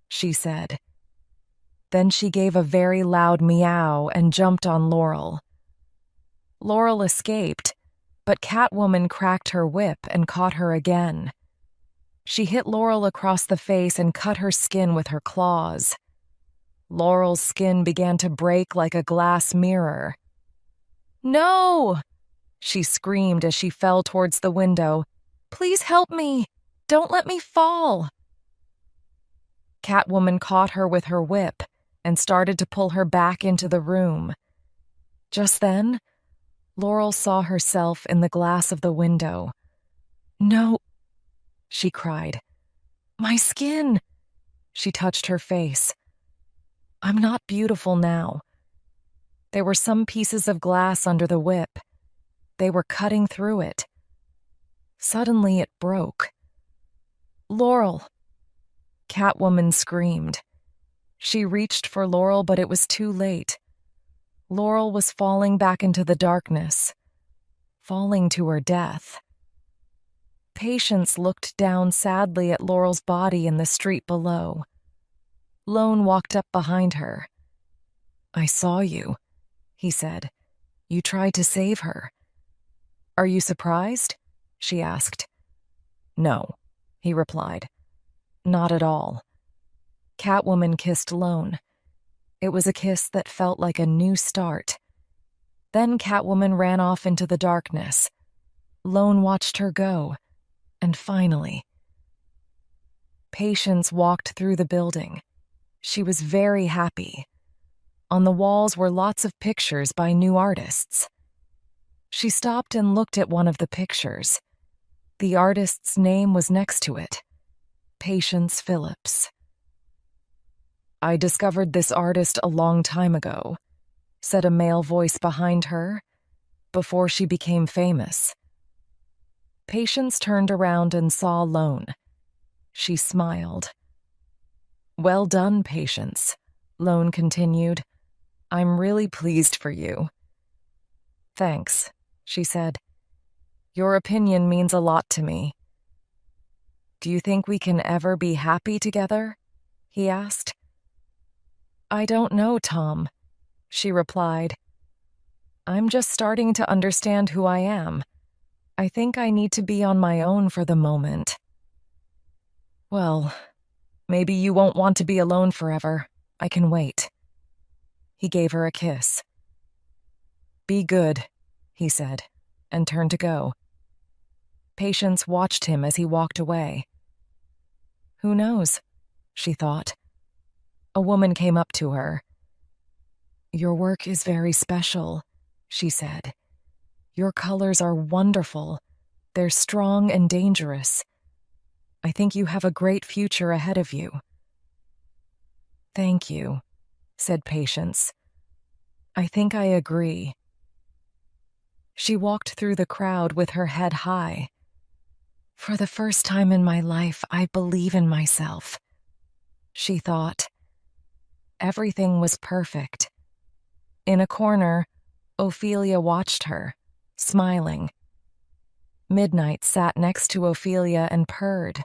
Speaker 1: she said. Then she gave a very loud meow and jumped on Laurel. Laurel escaped, but Catwoman cracked her whip and caught her again. She hit Laurel across the face and cut her skin with her claws. Laurel's skin began to break like a glass mirror. "No!" she screamed as she fell towards the window. "Please help me! Don't let me fall!" Catwoman caught her with her whip and started to pull her back into the room. Just then, Laurel saw herself in the glass of the window. "No!" she cried. "My skin!" She touched her face. "I'm not beautiful now." There were some pieces of glass under the whip. They were cutting through it. Suddenly it broke. "Laurel!" Catwoman screamed. She reached for Laurel, but it was too late. Laurel was falling back into the darkness, falling to her death. Patience looked down sadly at Laurel's body in the street below. Lone walked up behind her. "I saw you," he said. "You tried to save her." "Are you surprised?" she asked. "No," he replied. "Not at all." Catwoman kissed Lone. It was a kiss that felt like a new start. Then Catwoman ran off into the darkness. Lone watched her go, and finally, Patience walked through the building. She was very happy. On the walls were lots of pictures by new artists. She stopped and looked at one of the pictures. The artist's name was next to it, Patience Phillips. "I discovered this artist a long time ago," said a male voice behind her, "before she became famous." Patience turned around and saw Lone. She smiled. "Well done, Patience," Lone continued. "I'm really pleased for you." "Thanks," she said. "Your opinion means a lot to me." "Do you think we can ever be happy together?" he asked. "I don't know, Tom," she replied. "I'm just starting to understand who I am. I think I need to be on my own for the moment." "Well, Maybe you won't want to be alone forever. I can wait." He gave her a kiss. "Be good," he said, and turned to go. Patience watched him as he walked away. Who knows, she thought. A woman came up to her. "Your work is very special," she said. "Your colors are wonderful. They're strong and dangerous. I think you have a great future ahead of you." "Thank you," said Patience. "I think I agree." She walked through the crowd with her head high. "For the first time in my life, I believe in myself," she thought. Everything was perfect. In a corner, Ophelia watched her, smiling. Midnight sat next to Ophelia and purred.